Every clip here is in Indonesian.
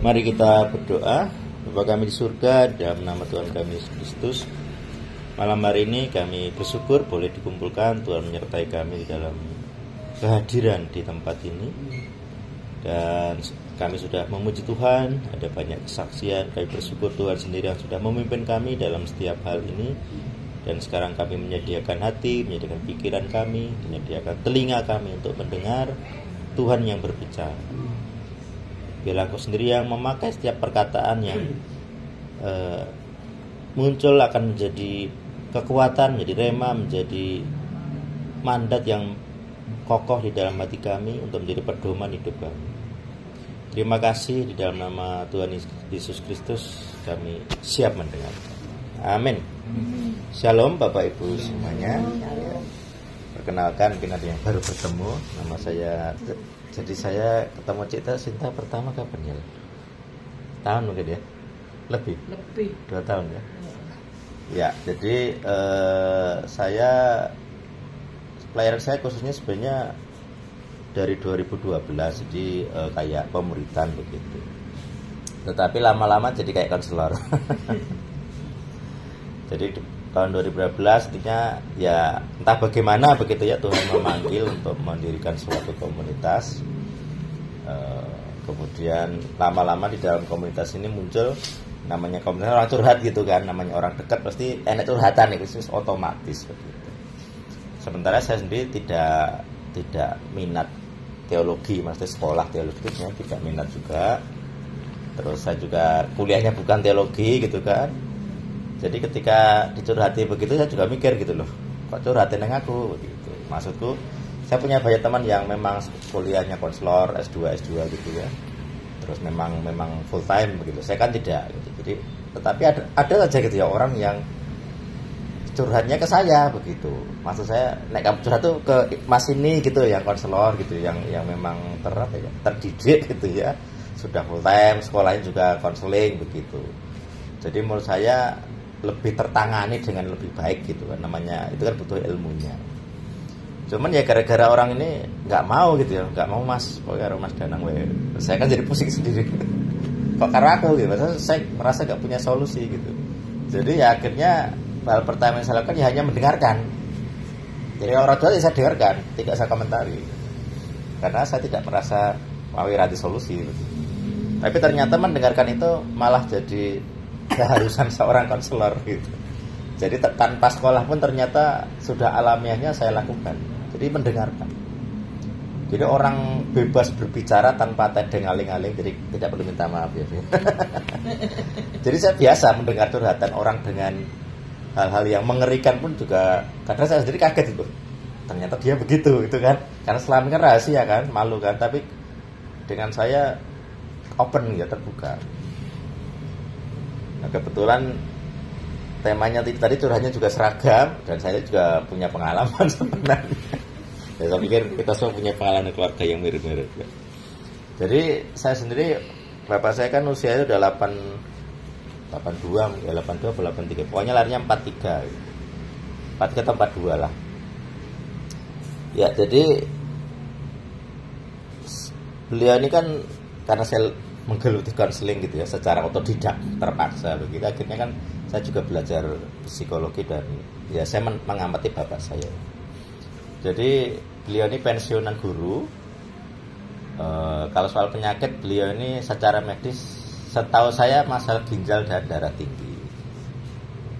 Mari kita berdoa. Bapa kami di surga, dalam nama Tuhan kami Yesus Kristus, malam hari ini kami bersyukur boleh dikumpulkan. Tuhan menyertai kami di dalam kehadiran di tempat ini. Dan kami sudah memuji Tuhan, ada banyak kesaksian. Kami bersyukur Tuhan sendiri yang sudah memimpin kami dalam setiap hal ini. Dan sekarang kami menyediakan hati, menyediakan pikiran kami, menyediakan telinga kami untuk mendengar Tuhan yang berbicara. Biarlah Kau sendiri yang memakai setiap perkataan yang muncul akan menjadi kekuatan, menjadi rema, menjadi mandat yang kokoh di dalam hati kami untuk menjadi pedoman hidup kami. Terima kasih, di dalam nama Tuhan Yesus Kristus kami siap mendengar. Amin. Shalom Bapak Ibu semuanya. Perkenalkan, mungkin ada yang baru bertemu. Nama saya, jadi saya ketemu Cita Sinta pertama kapan ya? Tahun mungkin ya? Lebih 2 tahun ya? Ya, jadi saya pelayanan saya khususnya sebenarnya dari 2012, jadi kayak pemuritan begitu. Tetapi lama-lama jadi kayak konselor. Jadi tahun 2012 intinya ya entah bagaimana begitu ya, Tuhan memanggil untuk mendirikan suatu komunitas. Kemudian lama-lama di dalam komunitas ini muncul namanya komunitas orang curhat gitu kan, namanya orang dekat pasti enak curhatan itu otomatis begitu. Sementara saya sendiri tidak minat teologi, maksudnya sekolah teologi itu saya tidak minat juga. Terus saya juga kuliahnya bukan teologi gitu kan. Jadi ketika dicurhati begitu saya juga mikir gitu loh, kok curhatin yang aku gitu. Maksudku saya punya banyak teman yang memang kuliahnya konselor S2 gitu ya. Terus memang full time begitu. Saya kan tidak gitu. Jadi tetapi ada saja gitu ya orang yang curhatnya ke saya begitu. Maksud saya nek kamu curhat tuh ke Mas ini gitu yang konselor gitu, yang memang terdidik gitu ya. Sudah full time, sekolahnya juga konseling begitu. Jadi menurut saya lebih tertangani dengan lebih baik gitu kan, namanya itu kan butuh ilmunya. Cuman ya gara-gara orang ini nggak mau gitu ya, nggak mau Mas, pokoknya Mas Danang saya kan jadi pusing sendiri. Kok karena aku gitu, saya merasa nggak punya solusi gitu. Jadi ya akhirnya hal pertama yang saya lakukan ya hanya mendengarkan. Jadi orang tua saya dengarkan, tidak saya komentari, karena saya tidak merasa mau ada solusi gitu. Tapi ternyata mendengarkan itu malah jadi keharusan seorang konselor gitu. Jadi tanpa sekolah pun ternyata sudah alamiahnya saya lakukan. Jadi mendengarkan. Jadi orang bebas berbicara tanpa tedeng aling-aling, jadi tidak perlu minta maaf ya. Jadi saya biasa mendengar curhatan orang dengan hal-hal yang mengerikan pun juga. Kadang saya sendiri kaget itu. Ternyata dia begitu itu kan. Karena selama ini kan rahasia kan, malu kan. Tapi dengan saya open ya, terbuka. Nah, kebetulan temanya tadi curhatnya juga seragam dan saya juga punya pengalaman sebenarnya. Ya, saya pikir kita semua punya pengalaman keluarga yang mirip-mirip. Ya. Jadi saya sendiri, bapak saya kan usianya udah 82 atau 83. Pokoknya larinya 43. 43 atau 42 lah. Ya, jadi beliau ini kan karena saya menggeluti konseling gitu ya secara otodidak terpaksa begitu, akhirnya kan saya juga belajar psikologi dan ya saya mengamati bapak saya. Jadi beliau ini pensiunan guru. Kalau soal penyakit beliau ini secara medis setahu saya masalah ginjal dan darah tinggi.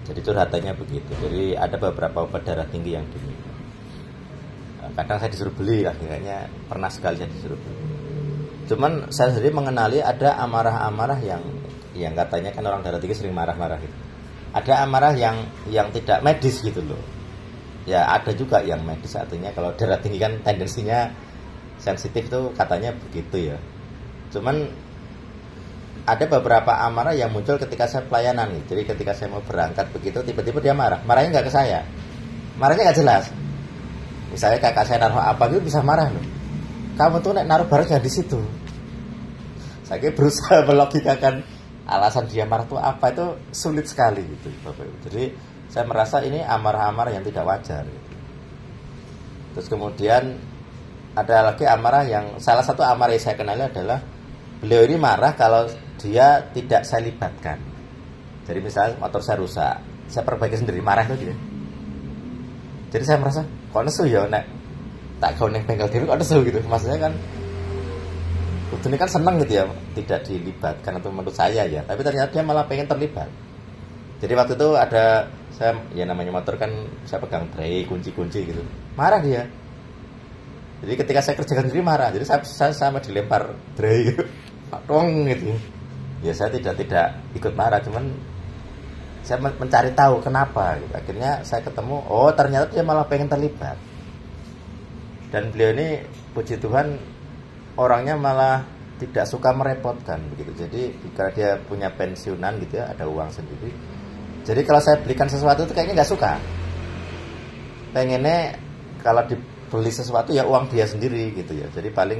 Jadi curhatannya begitu. Jadi ada beberapa obat darah tinggi yang diminum. Kadang saya disuruh beli lah, kayaknya pernah sekali saya disuruh beli. Cuman saya sendiri mengenali ada amarah-amarah yang katanya kan orang darah tinggi sering marah-marah gitu. Ada amarah yang tidak medis gitu loh. Ya ada juga yang medis, artinya kalau darah tinggi kan tendensinya sensitif tuh katanya begitu ya. Cuman ada beberapa amarah yang muncul ketika saya pelayanan gitu. Jadi ketika saya mau berangkat begitu tiba-tiba dia marah. Marahnya nggak ke saya. Marahnya nggak jelas. Misalnya kakak saya naruh apa gitu bisa marah loh. Kamu tuh naruh barangnya di situ. Saya berusaha melogikakan alasan dia marah itu apa, itu sulit sekali gitu Bapak Ibu. Jadi saya merasa ini amarah-amarah yang tidak wajar gitu. Terus kemudian ada lagi amarah yang salah satu amarah yang saya kenali adalah beliau ini marah kalau dia tidak saya libatkan. Jadi misalnya motor saya rusak, saya perbaiki sendiri, marah itu dia. Jadi saya merasa kok nesu ya nek tak kau neng bengkel diri kok nesu gitu. Maksudnya kan ini kan seneng gitu ya, tidak dilibatkan atau menurut saya ya. Tapi ternyata dia malah pengen terlibat. Jadi waktu itu ada saya ya namanya motor kan saya pegang brake, kunci-kunci gitu. Marah dia. Jadi ketika saya kerjakan sendiri marah. Jadi saya sama dilempar brake gitu. Dong gitu. Ya saya tidak ikut marah, cuman saya mencari tahu kenapa gitu. Akhirnya saya ketemu, oh ternyata dia malah pengen terlibat. Dan beliau ini puji Tuhan orangnya malah tidak suka merepotkan begitu. Jadi jika dia punya pensiunan gitu ya, ada uang sendiri. Jadi kalau saya belikan sesuatu itu kayaknya nggak suka. Pengennya kalau dibeli sesuatu ya uang dia sendiri gitu ya. Jadi paling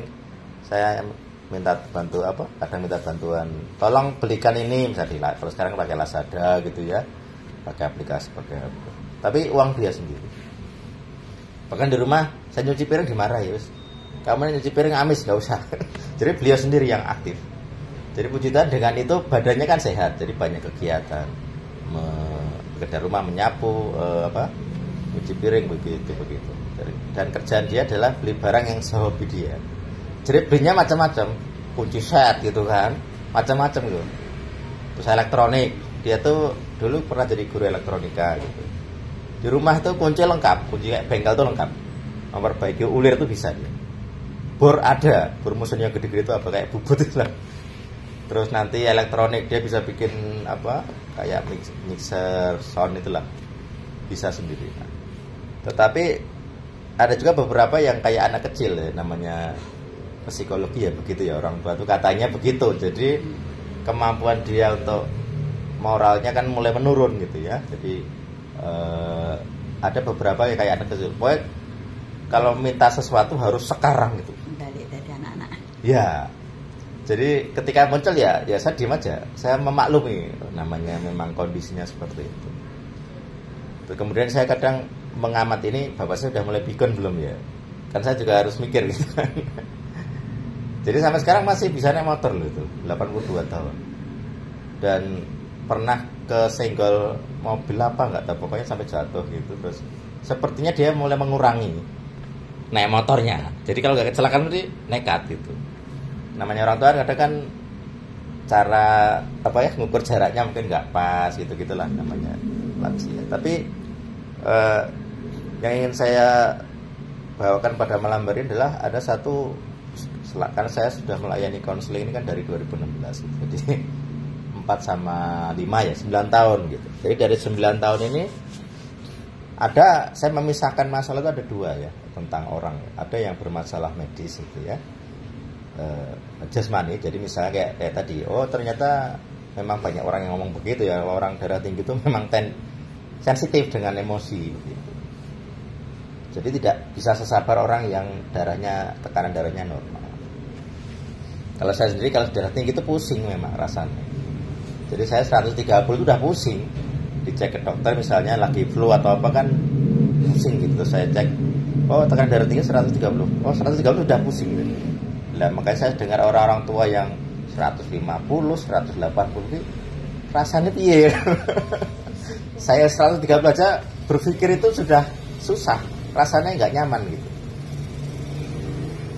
saya minta bantu apa? Kadang minta bantuan. Tolong belikan ini misalnya. Kalau sekarang pakai Lazada gitu ya, pakai aplikasi pakai apa. Tapi uang dia sendiri. Bahkan di rumah saya nyuci piring dimarahi ya. Kamu nyuci piring amis nggak usah. Jadi beliau sendiri yang aktif. Jadi puji Tuhan dengan itu badannya kan sehat. Jadi banyak kegiatan. Bekerja rumah, menyapu, cuci piring begitu. Dan kerjaan dia adalah beli barang yang sehobi dia. Jadi belinya macam-macam, kunci set gitu kan, macam-macam gitu. Terus elektronik, dia tuh dulu pernah jadi guru elektronika gitu. Di rumah tuh kunci lengkap, kunci kayak bengkel tuh lengkap. Memperbaiki ulir tuh bisa dia. Bor ada, bor mesin yang gede-gede itu apa kayak bubut itu lah. Terus nanti elektronik dia bisa bikin apa kayak mixer sound itulah, bisa sendiri. Nah, tetapi ada juga beberapa yang kayak anak kecil ya, namanya psikologi ya begitu ya, orang tua itu katanya begitu. Jadi kemampuan dia untuk moralnya kan mulai menurun gitu ya. Jadi ada beberapa yang kayak anak kecil, pokoknya kalau minta sesuatu harus sekarang gitu. Balik dari anak-anak. Ya. Jadi ketika muncul ya saya diam aja. Saya memaklumi namanya memang kondisinya seperti itu. Kemudian saya kadang mengamat ini, bapak saya sudah mulai pikun belum ya? Kan saya juga harus mikir gitu kan. Jadi sampai sekarang masih bisa naik motor loh itu, 82 tahun. Dan pernah kesenggol mobil apa nggak tahu, pokoknya sampai jatuh gitu. Terus sepertinya dia mulai mengurangi naik motornya. Jadi kalau nggak kecelakaan berarti nekat gitu. Namanya orang tua kadang kan cara apa ya ngukur jaraknya mungkin nggak pas gitu gitulah namanya lansia. Tapi yang ingin saya bawakan pada malam hari ini adalah ada satu, kan saya sudah melayani konseling ini kan dari 2016 gitu. Jadi 4 sama 5 ya 9 tahun gitu. Jadi dari 9 tahun ini ada saya memisahkan masalah itu ada 2 ya tentang orang. Ada yang bermasalah medis gitu ya. Jasmani, jadi misalnya kayak tadi, oh ternyata memang banyak orang yang ngomong begitu ya, orang darah tinggi itu memang sensitif dengan emosi gitu. Jadi tidak bisa sesabar orang yang tekanan darahnya normal. Kalau saya sendiri kalau darah tinggi itu pusing memang rasanya. Jadi saya 130 itu udah pusing. Dicek ke dokter misalnya lagi flu atau apa kan pusing gitu. Saya cek, oh tekanan darah tinggi 130. Oh 130 udah pusing gitu. Nah, makanya saya dengar orang-orang tua yang 150, 180 rasanya piye. Saya 130 aja berpikir itu sudah susah, rasanya nggak nyaman gitu.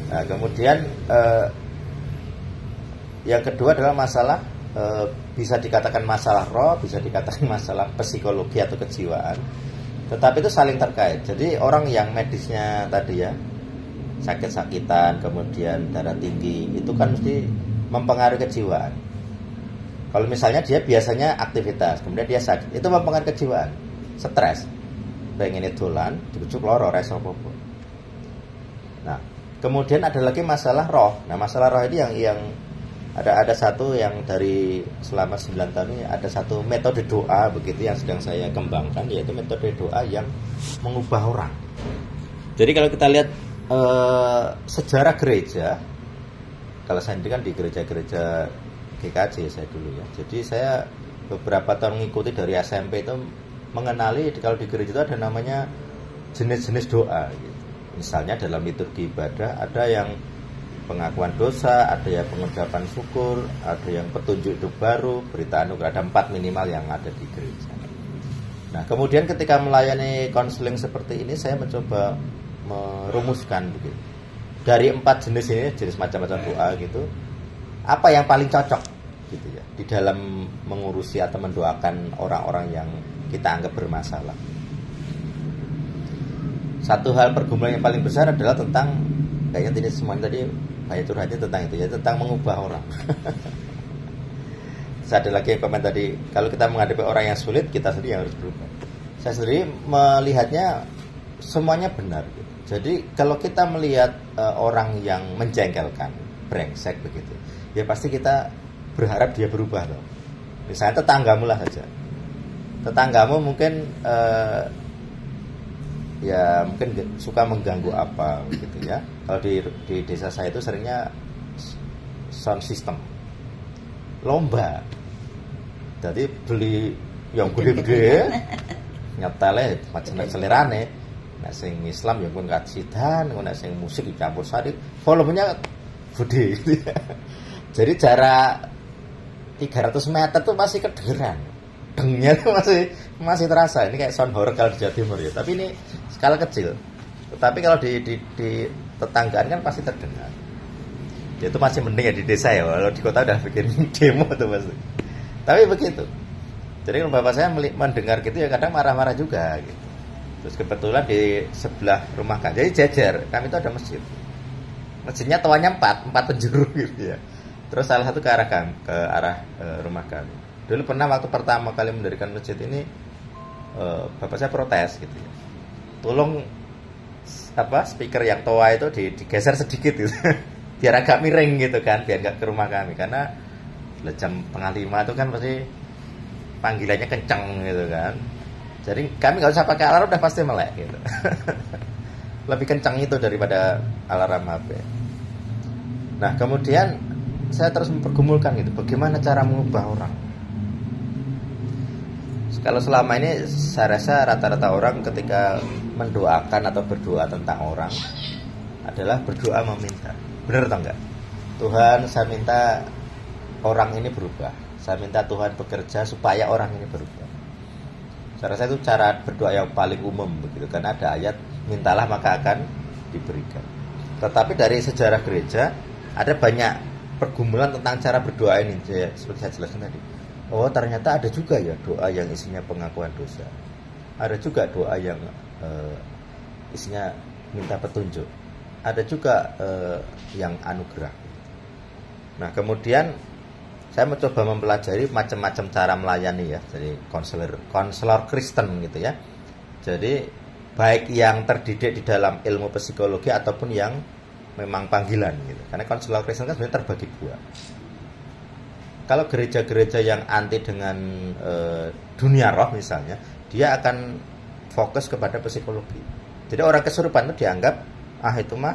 Nah, kemudian yang kedua adalah masalah bisa dikatakan masalah roh, bisa dikatakan masalah psikologi atau kejiwaan. Tetapi itu saling terkait. Jadi orang yang medisnya tadi ya sakit-sakitan, kemudian darah tinggi, itu kan mesti mempengaruhi kejiwaan. Kalau misalnya dia biasanya aktivitas, kemudian dia sakit, itu mempengaruhi kejiwaan, stres, pengen dolan, dibujuk loro, reso popo. Nah, kemudian ada lagi masalah roh. Nah, masalah roh ini yang ada satu yang dari selama 9 tahun ini ada satu metode doa begitu yang sedang saya kembangkan, yaitu metode doa yang mengubah orang. Jadi kalau kita lihat sejarah gereja, kalau saya kan di gereja-gereja GKJ saya dulu ya. Jadi saya beberapa tahun mengikuti dari SMP itu mengenali kalau di gereja itu ada namanya jenis-jenis doa gitu. Misalnya dalam liturgi ibadah ada yang pengakuan dosa, ada yang pengucapan syukur, ada yang petunjuk hidup baru, berita anugerah. Ada 4 minimal yang ada di gereja. Nah, kemudian ketika melayani konseling seperti ini, saya mencoba merumuskan begitu. Dari 4 jenis ini, jenis macam-macam doa gitu, apa yang paling cocok gitu ya di dalam mengurusi atau mendoakan orang-orang yang kita anggap bermasalah. Satu hal pergumulan yang paling besar adalah tentang, kayaknya tidak semuanya tadi banyak curhatnya tentang itu ya, tentang mengubah orang. Ada lagi yang komen tadi, kalau kita menghadapi orang yang sulit, kita sendiri yang harus berubah. Saya sendiri melihatnya semuanya benar. Jadi kalau kita melihat orang yang menjengkelkan, brengsek begitu, ya pasti kita berharap dia berubah loh. Misalnya tetanggamu lah saja. Tetanggamu mungkin ya mungkin suka mengganggu apa gitu ya. Kalau di desa saya itu seringnya sound system, lomba. Jadi beli yang gede-gede, nyetelnya macam selerane. Nek sing Islam ya pun kasidan, nek sing musik dicampur sari, volumenya gede gitu ya. Jadi jarak 300 meter tuh masih kedengeran. Dengnya tuh masih terasa. Ini kayak sound horror kalau di Jawa Timur ya. Tapi ini skala kecil. Tetapi kalau di tetanggaan kan pasti terdengar. Ya itu masih mending ya di desa ya. Kalau di kota udah bikin demo tuh pasti. Tapi begitu. Jadi kalau bapak saya mendengar gitu ya kadang marah-marah juga gitu. Terus kebetulan di sebelah rumah kami, jadi jejer, kami itu ada masjid. Masjidnya toanya 4 penjuru gitu ya. Terus salah satu ke arah rumah kami. Dulu pernah waktu pertama kali mendirikan masjid ini, bapak saya protes gitu ya. Tolong speaker yang toa itu digeser sedikit gitu. Biar agak miring gitu kan, biar nggak ke rumah kami. Karena jam 4:30 itu kan pasti panggilannya kenceng gitu kan. Jadi kami nggak usah pakai alarm udah pasti melek gitu. Lebih kencang itu daripada alarm HP. Nah kemudian saya terus mempergumulkan gitu, bagaimana cara mengubah orang. Kalau selama ini saya rasa rata-rata orang ketika mendoakan atau berdoa tentang orang adalah berdoa meminta. Benar atau enggak? Tuhan, saya minta orang ini berubah. Saya minta Tuhan bekerja supaya orang ini berubah. Saya rasa itu cara berdoa yang paling umum begitu, karena ada ayat mintalah maka akan diberikan. Tetapi dari sejarah gereja ada banyak pergumulan tentang cara berdoa ini, seperti saya jelaskan tadi. Oh ternyata ada juga ya doa yang isinya pengakuan dosa. Ada juga doa yang isinya minta petunjuk. Ada juga yang anugerah. Nah kemudian saya mencoba mempelajari macam-macam cara melayani ya. Jadi konselor Kristen gitu ya. Jadi baik yang terdidik di dalam ilmu psikologi ataupun yang memang panggilan gitu. Karena konselor Kristen kan sebenarnya terbagi 2. Kalau gereja-gereja yang anti dengan dunia roh misalnya, dia akan fokus kepada psikologi. Jadi orang kesurupan itu dianggap itu mah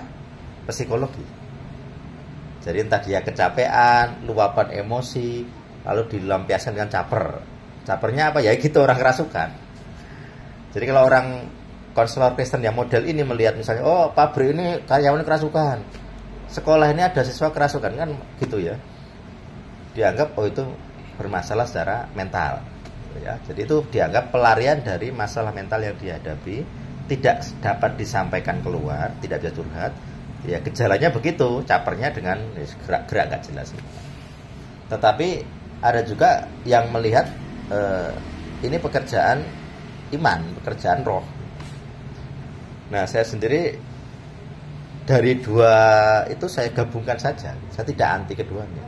psikologi. Jadi entah dia kecapean, luapan emosi, lalu dilampiaskan dengan caper. Capernya apa ya gitu, orang kerasukan. Jadi kalau orang konselor Kristen yang model ini melihat misalnya, oh pabrik ini karyawan kerasukan, sekolah ini ada siswa kerasukan, kan gitu ya. Dianggap oh itu bermasalah secara mental ya. Jadi itu dianggap pelarian dari masalah mental yang dihadapi, tidak dapat disampaikan keluar, tidak bisa curhat. Ya gejalanya begitu, capernya dengan gerak-gerak gak jelas. Tetapi ada juga yang melihat ini pekerjaan iman, pekerjaan roh. Nah saya sendiri dari 2 itu saya gabungkan saja. Saya tidak anti keduanya.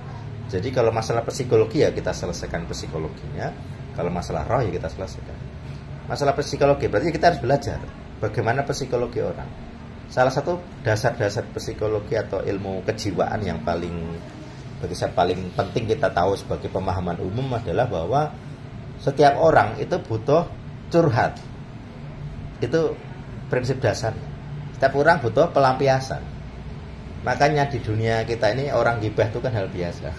Jadi kalau masalah psikologi ya kita selesaikan psikologinya. Kalau masalah roh ya kita selesaikan. Masalah psikologi berarti kita harus belajar bagaimana psikologi orang. Salah satu dasar-dasar psikologi atau ilmu kejiwaan yang bagi saya paling penting kita tahu sebagai pemahaman umum adalah bahwa setiap orang itu butuh curhat. Itu prinsip dasar. Setiap orang butuh pelampiasan. Makanya di dunia kita ini orang gibah itu kan hal biasa.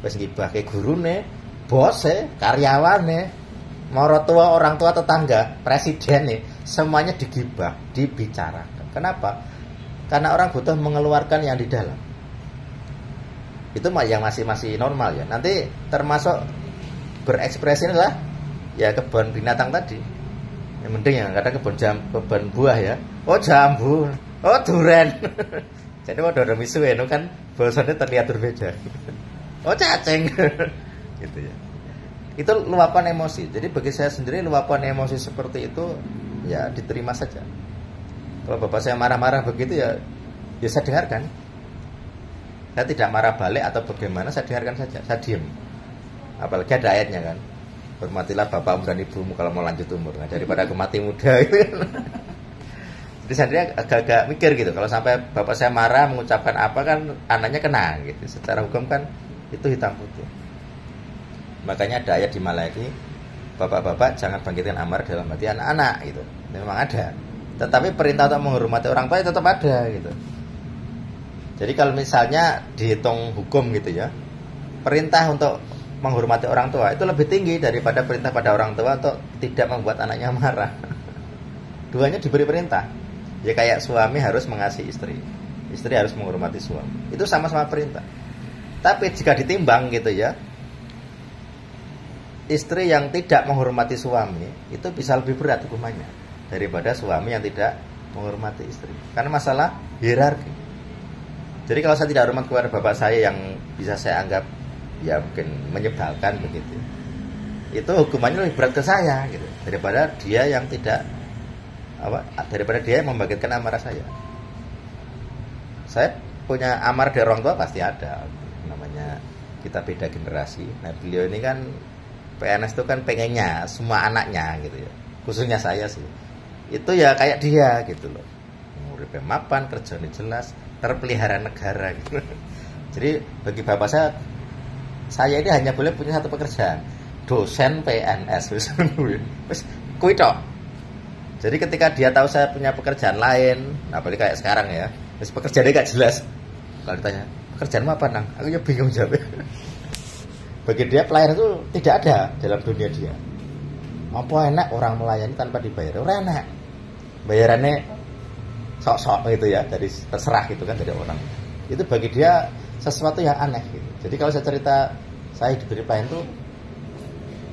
Wes gibah ke gurune, bose, karyawane, morotua, orang tua, tetangga, presiden nih, semuanya digibah, dibicarakan. Kenapa? Karena orang butuh mengeluarkan yang di dalam. Itu yang masih normal ya. Nanti termasuk berekspresi adalah ya kebun binatang tadi. Yang penting ya kadang kebun buah ya. Oh jambu, oh duren. Jadi kalau ada misu itu kan bahasanya terlihat berbeda. Oh cacing. Gitu ya. Itu luapan emosi. Jadi bagi saya sendiri luapan emosi seperti itu ya diterima saja. Kalau bapak saya marah-marah begitu ya saya dengarkan. Saya tidak marah balik atau bagaimana, saya dengarkan saja, saya diam. Apalagi ada ayatnya kan, hormatilah bapakmu dan ibumu kalau mau lanjut umur. Nah, daripada aku mati muda gitu kan. Jadi saya agak-agak mikir gitu, kalau sampai bapak saya marah mengucapkan apa kan anaknya kena gitu. Secara hukum kan itu hitam putih. Makanya ada ayat di Malaki, bapak-bapak jangan bangkitkan amarah dalam hati anak-anak gitu. Memang ada. Tetapi perintah untuk menghormati orang tua tetap ada gitu. Jadi kalau misalnya dihitung hukum gitu ya, perintah untuk menghormati orang tua itu lebih tinggi daripada perintah pada orang tua untuk tidak membuat anaknya marah. Duanya diberi perintah. Ya kayak suami harus mengasihi istri, istri harus menghormati suami. Itu sama-sama perintah. Tapi jika ditimbang gitu ya, istri yang tidak menghormati suami itu bisa lebih berat hukumannya daripada suami yang tidak menghormati istri. Karena masalah hierarki. Jadi kalau saya tidak hormat kepada bapak saya yang bisa saya anggap ya mungkin menyebalkan begitu, itu hukumannya lebih berat ke saya gitu daripada dia yang tidak daripada dia yang membangkitkan amarah saya. Saya punya amarah dari orang tua pasti ada, namanya kita beda generasi. Nah beliau ini kan PNS itu kan pengennya semua anaknya gitu ya, khususnya saya sih itu ya kayak dia gitu loh, uripnya mapan, kerjanya jelas, terpelihara negara gitu. Jadi bagi bapak saya ini hanya boleh punya satu pekerjaan, dosen PNS wis kuwi tok. Jadi ketika dia tahu saya punya pekerjaan lain, nah apalagi kayak sekarang ya, wis pekerjaannya gak jelas. Kalau ditanya, pekerjaanmu apa nang? Aku ya bingung jawab. Bagi dia pelayan itu tidak ada dalam dunia dia. Apa enak orang melayani tanpa dibayar? Ora enak. Bayarannya sok-sok gitu ya, dari terserah gitu kan dari orang. Itu bagi dia sesuatu yang aneh gitu. Jadi kalau saya cerita saya diberi pelayan tuh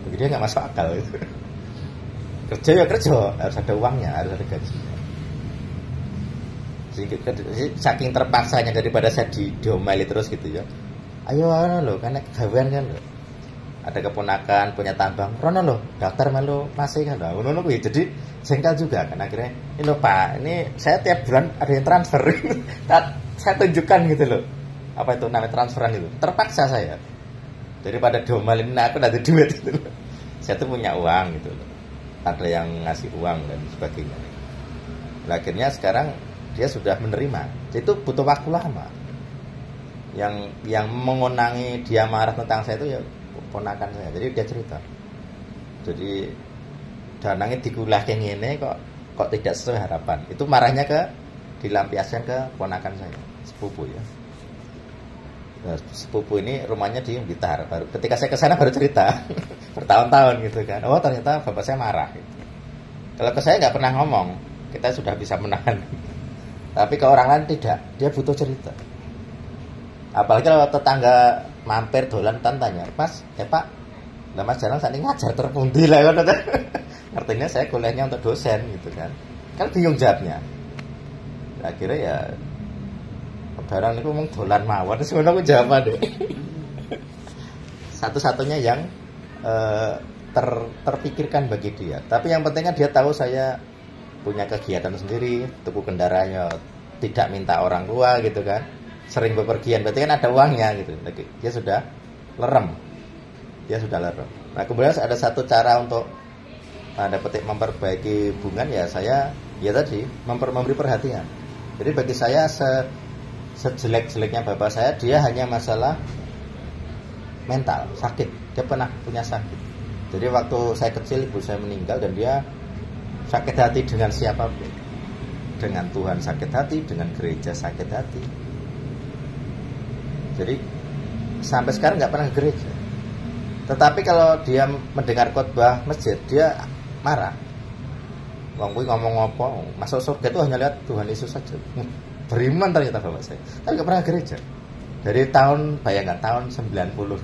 bagi dia nggak masuk akal gitu. Kerja ya kerja, harus ada uangnya, harus ada gajinya. Saking terpaksanya daripada saya diomeli terus gitu ya. Ayo lo, karena kegawean kan lo. Ada keponakan punya tambang, rono lo, daftar melu masih kan lo. Ngono kuwi jadi jengkel juga kan akhirnya. Ini lo Pak, ini saya tiap bulan ada yang transfer. Saya tunjukkan gitu loh. Apa itu namanya transferan itu? Terpaksa saya. Daripada diomelin aku ada duit gitu loh. Saya tuh punya uang gitu loh. Ada yang ngasih uang dan sebagainya. Nah, akhirnya sekarang dia sudah menerima. Itu butuh waktu lama. Yang mengonangi dia marah tentang saya itu ya ponakan saya. Jadi dia cerita. Jadi danangnya dikulah kayak gini kok tidak sesuai harapan. Itu marahnya dilampiaskan ke ponakan saya, sepupu ya. Nah, sepupu ini rumahnya di Blitar. Baru ketika saya ke sana baru cerita. Bertahun-tahun gitu kan. Oh ternyata bapak saya marah gitu. Kalau ke saya nggak pernah ngomong, kita sudah bisa menahan. Tapi ke orang lain tidak, dia butuh cerita. Apalagi kalau tetangga mampir dolan tanya, Mas, Pak, lah Mas jarang saat ini ngajar terpundi lah kan. Artinya saya kuliahnya untuk dosen gitu kan. Kan bingung jawabnya. Akhirnya ya barang itu ngomong dolan mawon, sebenarnya aku jawab deh. Satu-satunya yang terpikirkan bagi dia. Tapi yang pentingnya dia tahu saya punya kegiatan sendiri, tuku kendaraannya tidak minta orang tua gitu kan, sering bepergian, berarti kan ada uangnya gitu. Dia sudah lerem. Nah kemudian ada satu cara untuk tanda petik memperbaiki hubungan ya saya ya tadi memberi perhatian. Jadi bagi saya sejelek-jeleknya bapak saya, dia hanya masalah mental, sakit. Dia pernah punya sakit. Jadi waktu saya kecil ibu saya meninggal dan dia sakit hati dengan siapapun. Dengan Tuhan sakit hati, dengan gereja sakit hati. Jadi sampai sekarang nggak pernah ke gereja. Tetapi kalau dia mendengar khotbah masjid, dia marah. Wong kuwi ngomong apa? Masuk surga itu hanya lihat Tuhan Yesus saja. beriman ternyata bapak saya. Tapi nggak pernah gereja. Dari tahun, bayangkan tahun 90.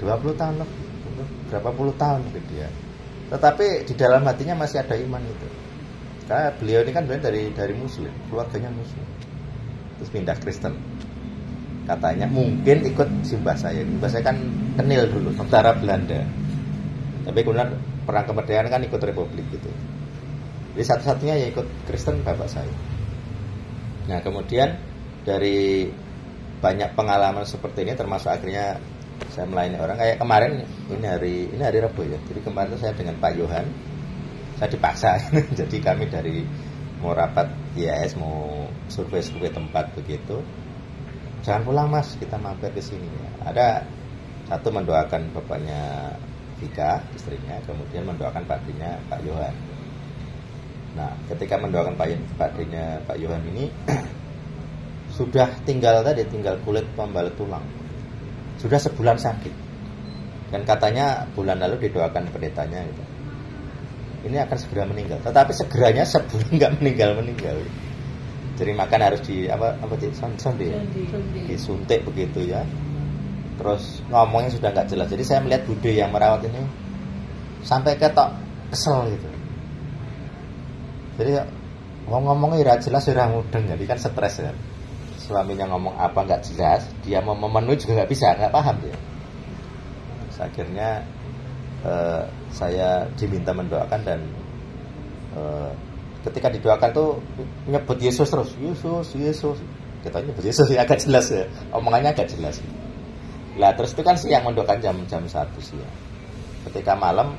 20 tahun loh. Berapa puluh tahun mungkin dia. Tetapi di dalam hatinya masih ada iman itu. Karena beliau ini kan dari muslim, keluarganya muslim. Terus pindah Kristen. Katanya mungkin ikut simbah saya. Simbah saya kan kenil dulu, tentara Belanda. Tapi kemudian perang kemerdekaan kan ikut Republik gitu. Jadi satu-satunya yang ikut Kristen bapak saya. Nah kemudian dari banyak pengalaman seperti ini, termasuk akhirnya saya melayani orang kayak kemarin, ini hari Rabu ya. Jadi kemarin saya dengan Pak Yohan, saya dipaksa. Jadi kami dari mau rapat IAS, mau survei tempat begitu. Jangan pulang mas, kita mampir ke sini. Ada satu mendoakan bapaknya Vika, istrinya, kemudian mendoakan pakdinya Pak Yohan. Nah, ketika mendoakan pakdinya Pak Yohan ini sudah tinggal kulit pembalut tulang. Sudah sebulan sakit. Dan katanya bulan lalu didoakan pendetanya gitu. Ini akan segera meninggal. Tetapi segeranya sebulan nggak meninggal. Jadi makan harus disuntik begitu ya. Terus ngomongnya sudah nggak jelas. Jadi saya melihat bude yang merawat ini sampai ketok kesel gitu. Jadi ngomongnya tidak jelas, sudah mudeng, jadi kan stres ya. Suaminya ngomong apa nggak jelas, dia mau memenuhi juga nggak bisa, nggak paham dia. Terus akhirnya saya diminta mendoakan dan ketika didoakan tuh nyebut Yesus terus, Yesus. Kita nyebut Yesus ya, agak jelas ya, omongannya agak jelas. Lah terus itu kan siang mendoakan jam 1 siang. Ketika malam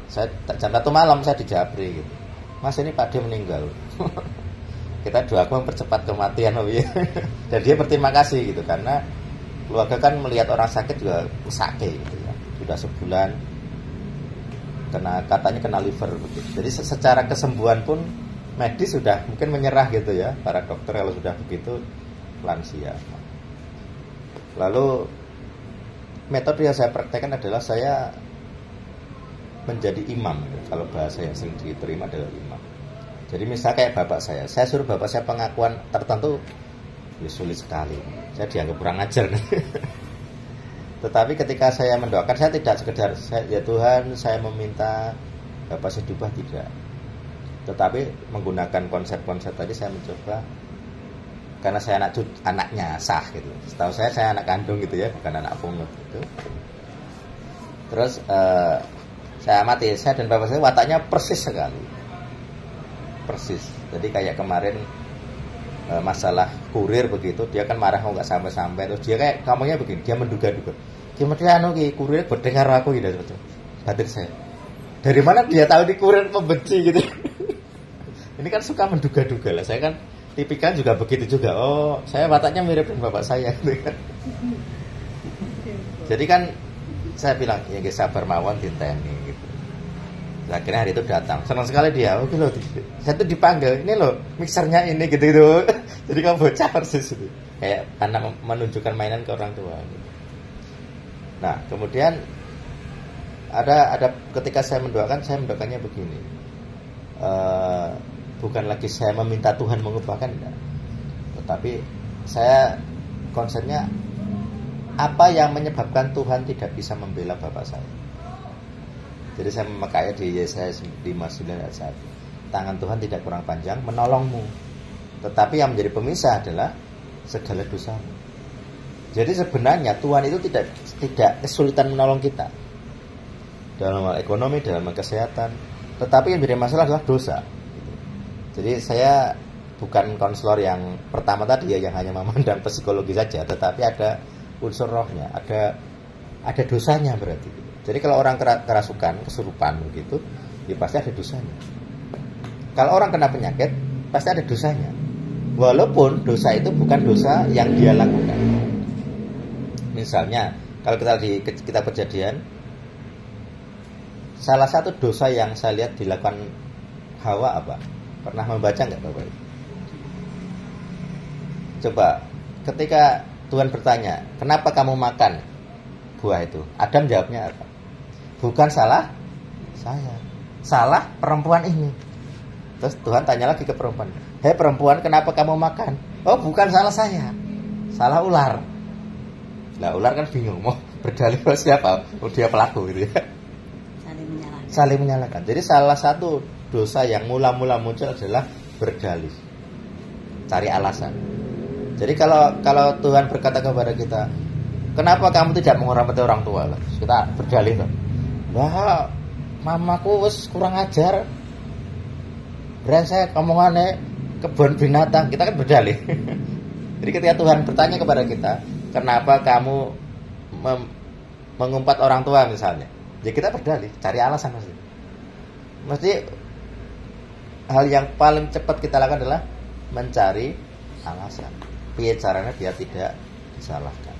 saya jam 1 malam saya dijabri gitu. Mas ini Pak D meninggal. Kita doakan mempercepat kematian dan dia berterima kasih gitu karena keluarga kan melihat orang sakit juga sakit gitu ya. Sudah sebulan katanya kena liver begitu. Jadi secara kesembuhan pun medis sudah mungkin menyerah gitu ya para dokter kalau sudah begitu lansia. Lalu metode yang saya praktekkan adalah saya menjadi imam. Kalau bahasa yang sering diterima adalah imam. Jadi misalnya kayak bapak saya suruh bapak saya pengakuan tertentu, ya sulit sekali. Saya dianggap kurang ajar. Tetapi ketika saya mendoakan, saya tidak sekedar ya Tuhan saya meminta bapak saya diubah, tidak. Tetapi menggunakan konsep-konsep tadi saya mencoba, karena saya anaknya sah gitu. Setahu saya anak kandung gitu ya, bukan anak pungut gitu. Terus saya amati, saya dan bapak saya wataknya persis sekali. Persis. Jadi kayak kemarin masalah kurir begitu, dia kan marah kok nggak sampai-sampai, terus dia kayak ngomongnya begini, dia menduga-duga. Gimana kurir berdengar aku gitu betul. Batin saya. Dari mana dia tahu di kurir membenci gitu. Ini kan suka menduga-duga lah. Saya kan tipikal juga begitu juga. Oh, saya wataknya mirip dengan bapak saya gitu kan. Jadi kan saya bilang, ya sabar mawon tinteni gitu. Akhirnya hari itu datang, senang sekali dia. Oke loh, saya tuh dipanggil, ini loh mixernya ini gitu. Jadi kamu bocah persis itu, kayak anak menunjukkan mainan ke orang tua. Gitu. Nah kemudian ada ketika saya mendoakannya begini. Bukan lagi saya meminta Tuhan mengubahkan, enggak. Tetapi saya konsepnya apa yang menyebabkan Tuhan tidak bisa membela bapak saya. Jadi saya memakai di Yesaya 59 ayat 1. Tangan Tuhan tidak kurang panjang menolongmu, tetapi yang menjadi pemisah adalah segala dosamu. Jadi sebenarnya Tuhan itu tidak kesulitan menolong kita dalam hal ekonomi, dalam hal kesehatan, tetapi yang menjadi masalah adalah dosa. Jadi saya bukan konselor yang pertama tadi ya, yang hanya memandang psikologi saja, tetapi ada unsur rohnya, ada dosanya berarti. Jadi kalau orang kerasukan, kesurupan begitu, ya pasti ada dosanya. Kalau orang kena penyakit, pasti ada dosanya. Walaupun dosa itu bukan dosa yang dia lakukan. Misalnya, kalau kita di kitab Kejadian, salah satu dosa yang saya lihat dilakukan Hawa apa? Pernah membaca nggak Bapak? Coba, ketika Tuhan bertanya, kenapa kamu makan buah itu? Adam jawabnya apa? Bukan salah saya, salah perempuan ini. Terus Tuhan tanya lagi ke perempuan, hei perempuan, kenapa kamu makan? Oh, bukan salah saya, salah ular. Lah ular kan bingung mau berdalih ke siapa? Oh, dia pelaku gitu ya. Saling menyalahkan. Jadi salah satu dosa yang mula-mula muncul adalah berdalih, cari alasan. Jadi kalau Tuhan berkata kepada kita, kenapa kamu tidak menghormati orang tua? Kita berdalih kan. Wah, mamaku wis kurang ajar. Brengsek omongannya, kebun binatang. Kita kan berdalih. Jadi ketika Tuhan bertanya kepada kita, kenapa kamu mengumpat orang tua misalnya, ya kita berdalih, cari alasan mesti. Mesti hal yang paling cepat kita lakukan adalah mencari alasan. Piye caranya biar tidak disalahkan.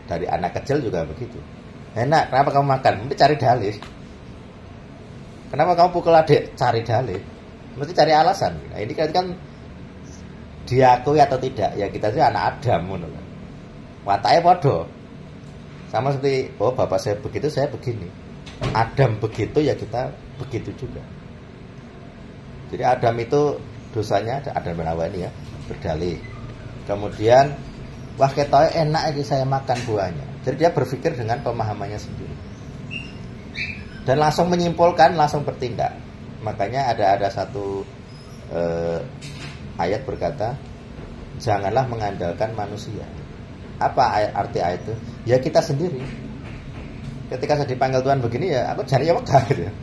Dari anak kecil juga begitu. Enak, kenapa kamu makan? Mesti cari dalih. Kenapa kamu pukul adik? Cari dalih. Mesti cari alasan. Nah, ini kan diakui atau tidak, ya kita itu anak Adam ngono kan. Watake padha. Sama seperti bapak saya begitu, saya begini. Adam begitu ya kita begitu juga. Jadi Adam itu dosanya Adam bin Hawa ini ya, berdalih. Kemudian wah ketoke enak iki saya makan buahnya. Jadi dia berpikir dengan pemahamannya sendiri. Dan langsung menyimpulkan, langsung bertindak. Makanya ada satu ayat berkata, janganlah mengandalkan manusia. Apa arti ayat itu? Ya kita sendiri. Ketika saya dipanggil Tuhan begini ya, aku cari ya wegah gitu ya.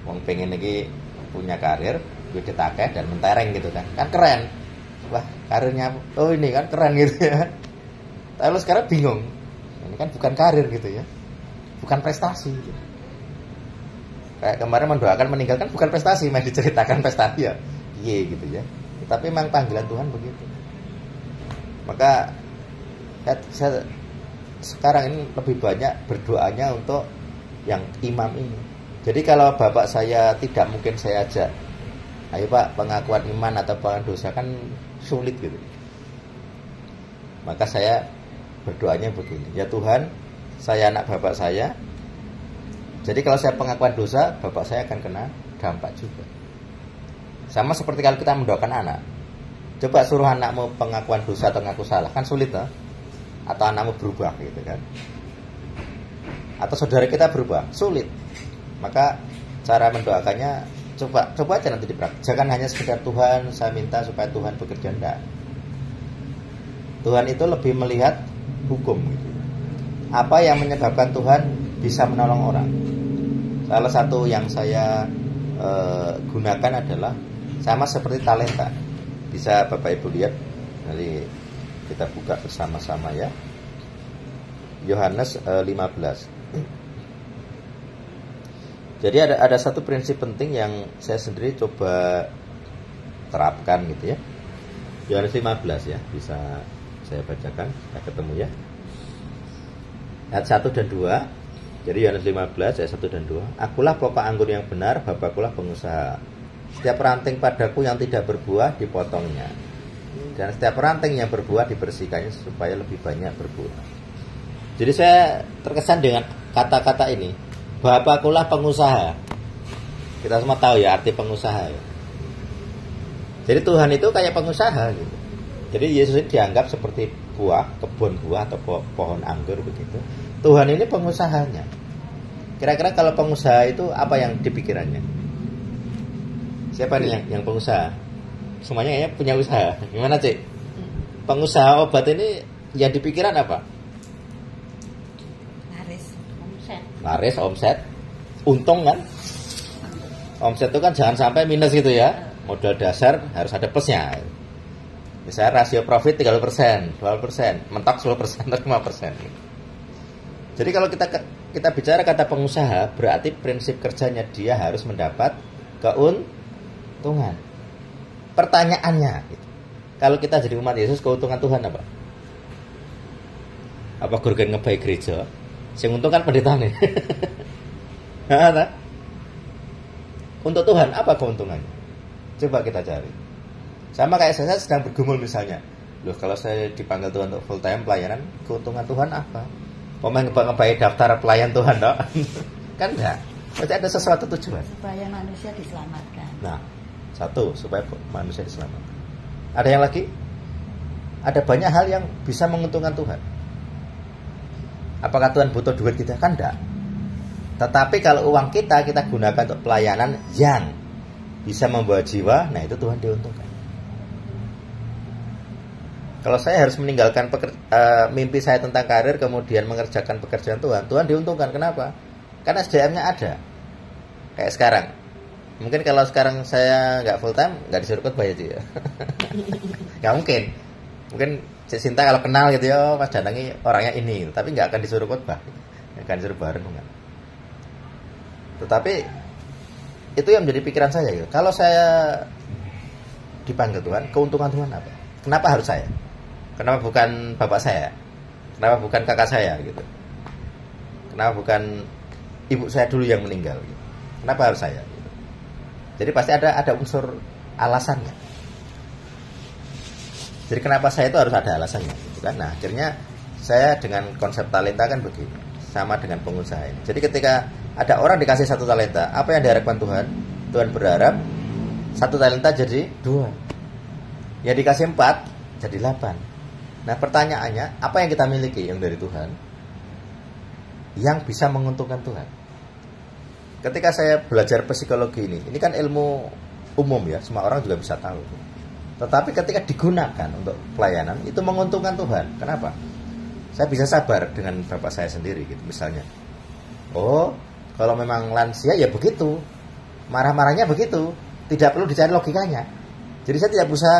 Wong pengen lagi punya karir, duit akeh dan mentereng gitu kan. Kan keren. Wah, karirnya oh ini kan keren gitu ya. Tapi sekarang bingung. Ini kan bukan karir gitu ya. Bukan prestasi gitu. Kayak kemarin mendoakan meninggalkan bukan prestasi, main diceritakan prestasi ya. Iya gitu ya. Tapi memang panggilan Tuhan begitu. Maka saya sekarang ini lebih banyak berdoanya untuk yang imam ini. Jadi kalau bapak saya tidak mungkin saya ajak, ayo pak pengakuan iman atau pengakuan dosa kan sulit gitu. Maka saya berdoanya begini, ya Tuhan, saya anak bapak saya. Jadi kalau saya pengakuan dosa, bapak saya akan kena dampak juga. Sama seperti kalau kita mendoakan anak. Coba suruh anakmu pengakuan dosa atau ngaku salah, kan sulit toh? Atau anakmu berubah gitu kan. Atau saudara kita berubah, sulit. Maka cara mendoakannya coba aja nanti dipraktik. Jangan hanya sekedar Tuhan saya minta supaya Tuhan bekerja, enggak. Tuhan itu lebih melihat hukum gitu. Apa yang menyebabkan Tuhan bisa menolong orang. Salah satu yang saya gunakan adalah sama seperti talenta. Bisa Bapak Ibu lihat. Nanti kita buka bersama-sama ya. Yohanes 15. Jadi ada satu prinsip penting yang saya sendiri coba terapkan gitu ya. Yohanes 15 ya, bisa saya bacakan, kita ketemu ya. Ayat 1 dan 2. Jadi Yohanes 15 ayat 1 dan 2. Akulah pokok anggur yang benar, Bapakulah pengusaha. Setiap ranting padaku yang tidak berbuah dipotongnya. Dan setiap ranting yang berbuah dibersihkannya supaya lebih banyak berbuah. Jadi saya terkesan dengan kata-kata ini. Bapakulah pengusaha. Kita semua tahu ya arti pengusaha ya. Jadi Tuhan itu kayak pengusaha gitu. Jadi Yesus ini dianggap seperti buah, kebun buah atau pohon anggur begitu. Tuhan ini pengusahanya. Kira-kira kalau pengusaha itu apa yang dipikirannya? Siapa nih yang pengusaha? Semuanya kayaknya punya usaha. Gimana Cik? Pengusaha obat ini yang dipikiran apa? Laris, omset, untung kan? Omset itu kan jangan sampai minus gitu ya. Modal dasar harus ada plusnya. Misalnya rasio profit 30%, 12%, mentok 10% atau 5%. Jadi kalau kita bicara kata pengusaha, berarti prinsip kerjanya dia harus mendapat keuntungan. Pertanyaannya, kalau kita jadi umat Yesus, keuntungan Tuhan apa? Apa gurgen ngebaik gereja? Yang untung kan pendeta nih. Untuk Tuhan apa keuntungannya? Coba kita cari. Sama kayak saya sedang bergumul misalnya. Loh kalau saya dipanggil Tuhan untuk full time pelayanan, keuntungan Tuhan apa? Pemain ngebaik daftar pelayan Tuhan dok? Kan enggak. Berarti ada sesuatu tujuan. Supaya manusia diselamatkan. Nah, satu, supaya manusia diselamatkan. Ada yang lagi? Ada banyak hal yang bisa menguntungkan Tuhan. Apakah Tuhan butuh duit kita? Kan enggak. Tetapi kalau uang kita gunakan untuk pelayanan yang bisa membawa jiwa, nah itu Tuhan diuntungkan. Kalau saya harus meninggalkan mimpi saya tentang karir, kemudian mengerjakan pekerjaan Tuhan, Tuhan diuntungkan. Kenapa? Karena SDM-nya ada. Kayak sekarang. Mungkin kalau sekarang saya nggak full time, nggak disuruh khotbah ya. Nggak mungkin. Mungkin Cik Sinta kalau kenal gitu ya, Mas Danangi orangnya ini, tapi nggak akan disuruh khotbah, nggak akan disuruh bareng. Tetapi itu yang menjadi pikiran saya gitu. Kalau saya dipanggil Tuhan, keuntungan Tuhan apa? Kenapa harus saya? Kenapa bukan bapak saya? Kenapa bukan kakak saya gitu? Kenapa bukan ibu saya dulu yang meninggal gitu? Kenapa harus saya? Gitu. Jadi pasti ada unsur alasannya. Jadi kenapa saya itu harus ada alasannya gitu kan? Nah, akhirnya saya dengan konsep talenta kan begini, sama dengan pengusaha ini. Jadi ketika ada orang dikasih 1 talenta, apa yang diharapkan Tuhan? Tuhan berharap 1 talenta jadi 2. Ya dikasih 4 jadi 8. Nah, pertanyaannya, apa yang kita miliki yang dari Tuhan yang bisa menguntungkan Tuhan? Ketika saya belajar psikologi ini kan ilmu umum ya, semua orang juga bisa tahu. Tetapi ketika digunakan untuk pelayanan, itu menguntungkan Tuhan. Kenapa? Saya bisa sabar dengan bapak saya sendiri gitu misalnya. Oh, kalau memang lansia ya begitu. Marah-marahnya begitu. Tidak perlu dicari logikanya. Jadi saya tidak berusaha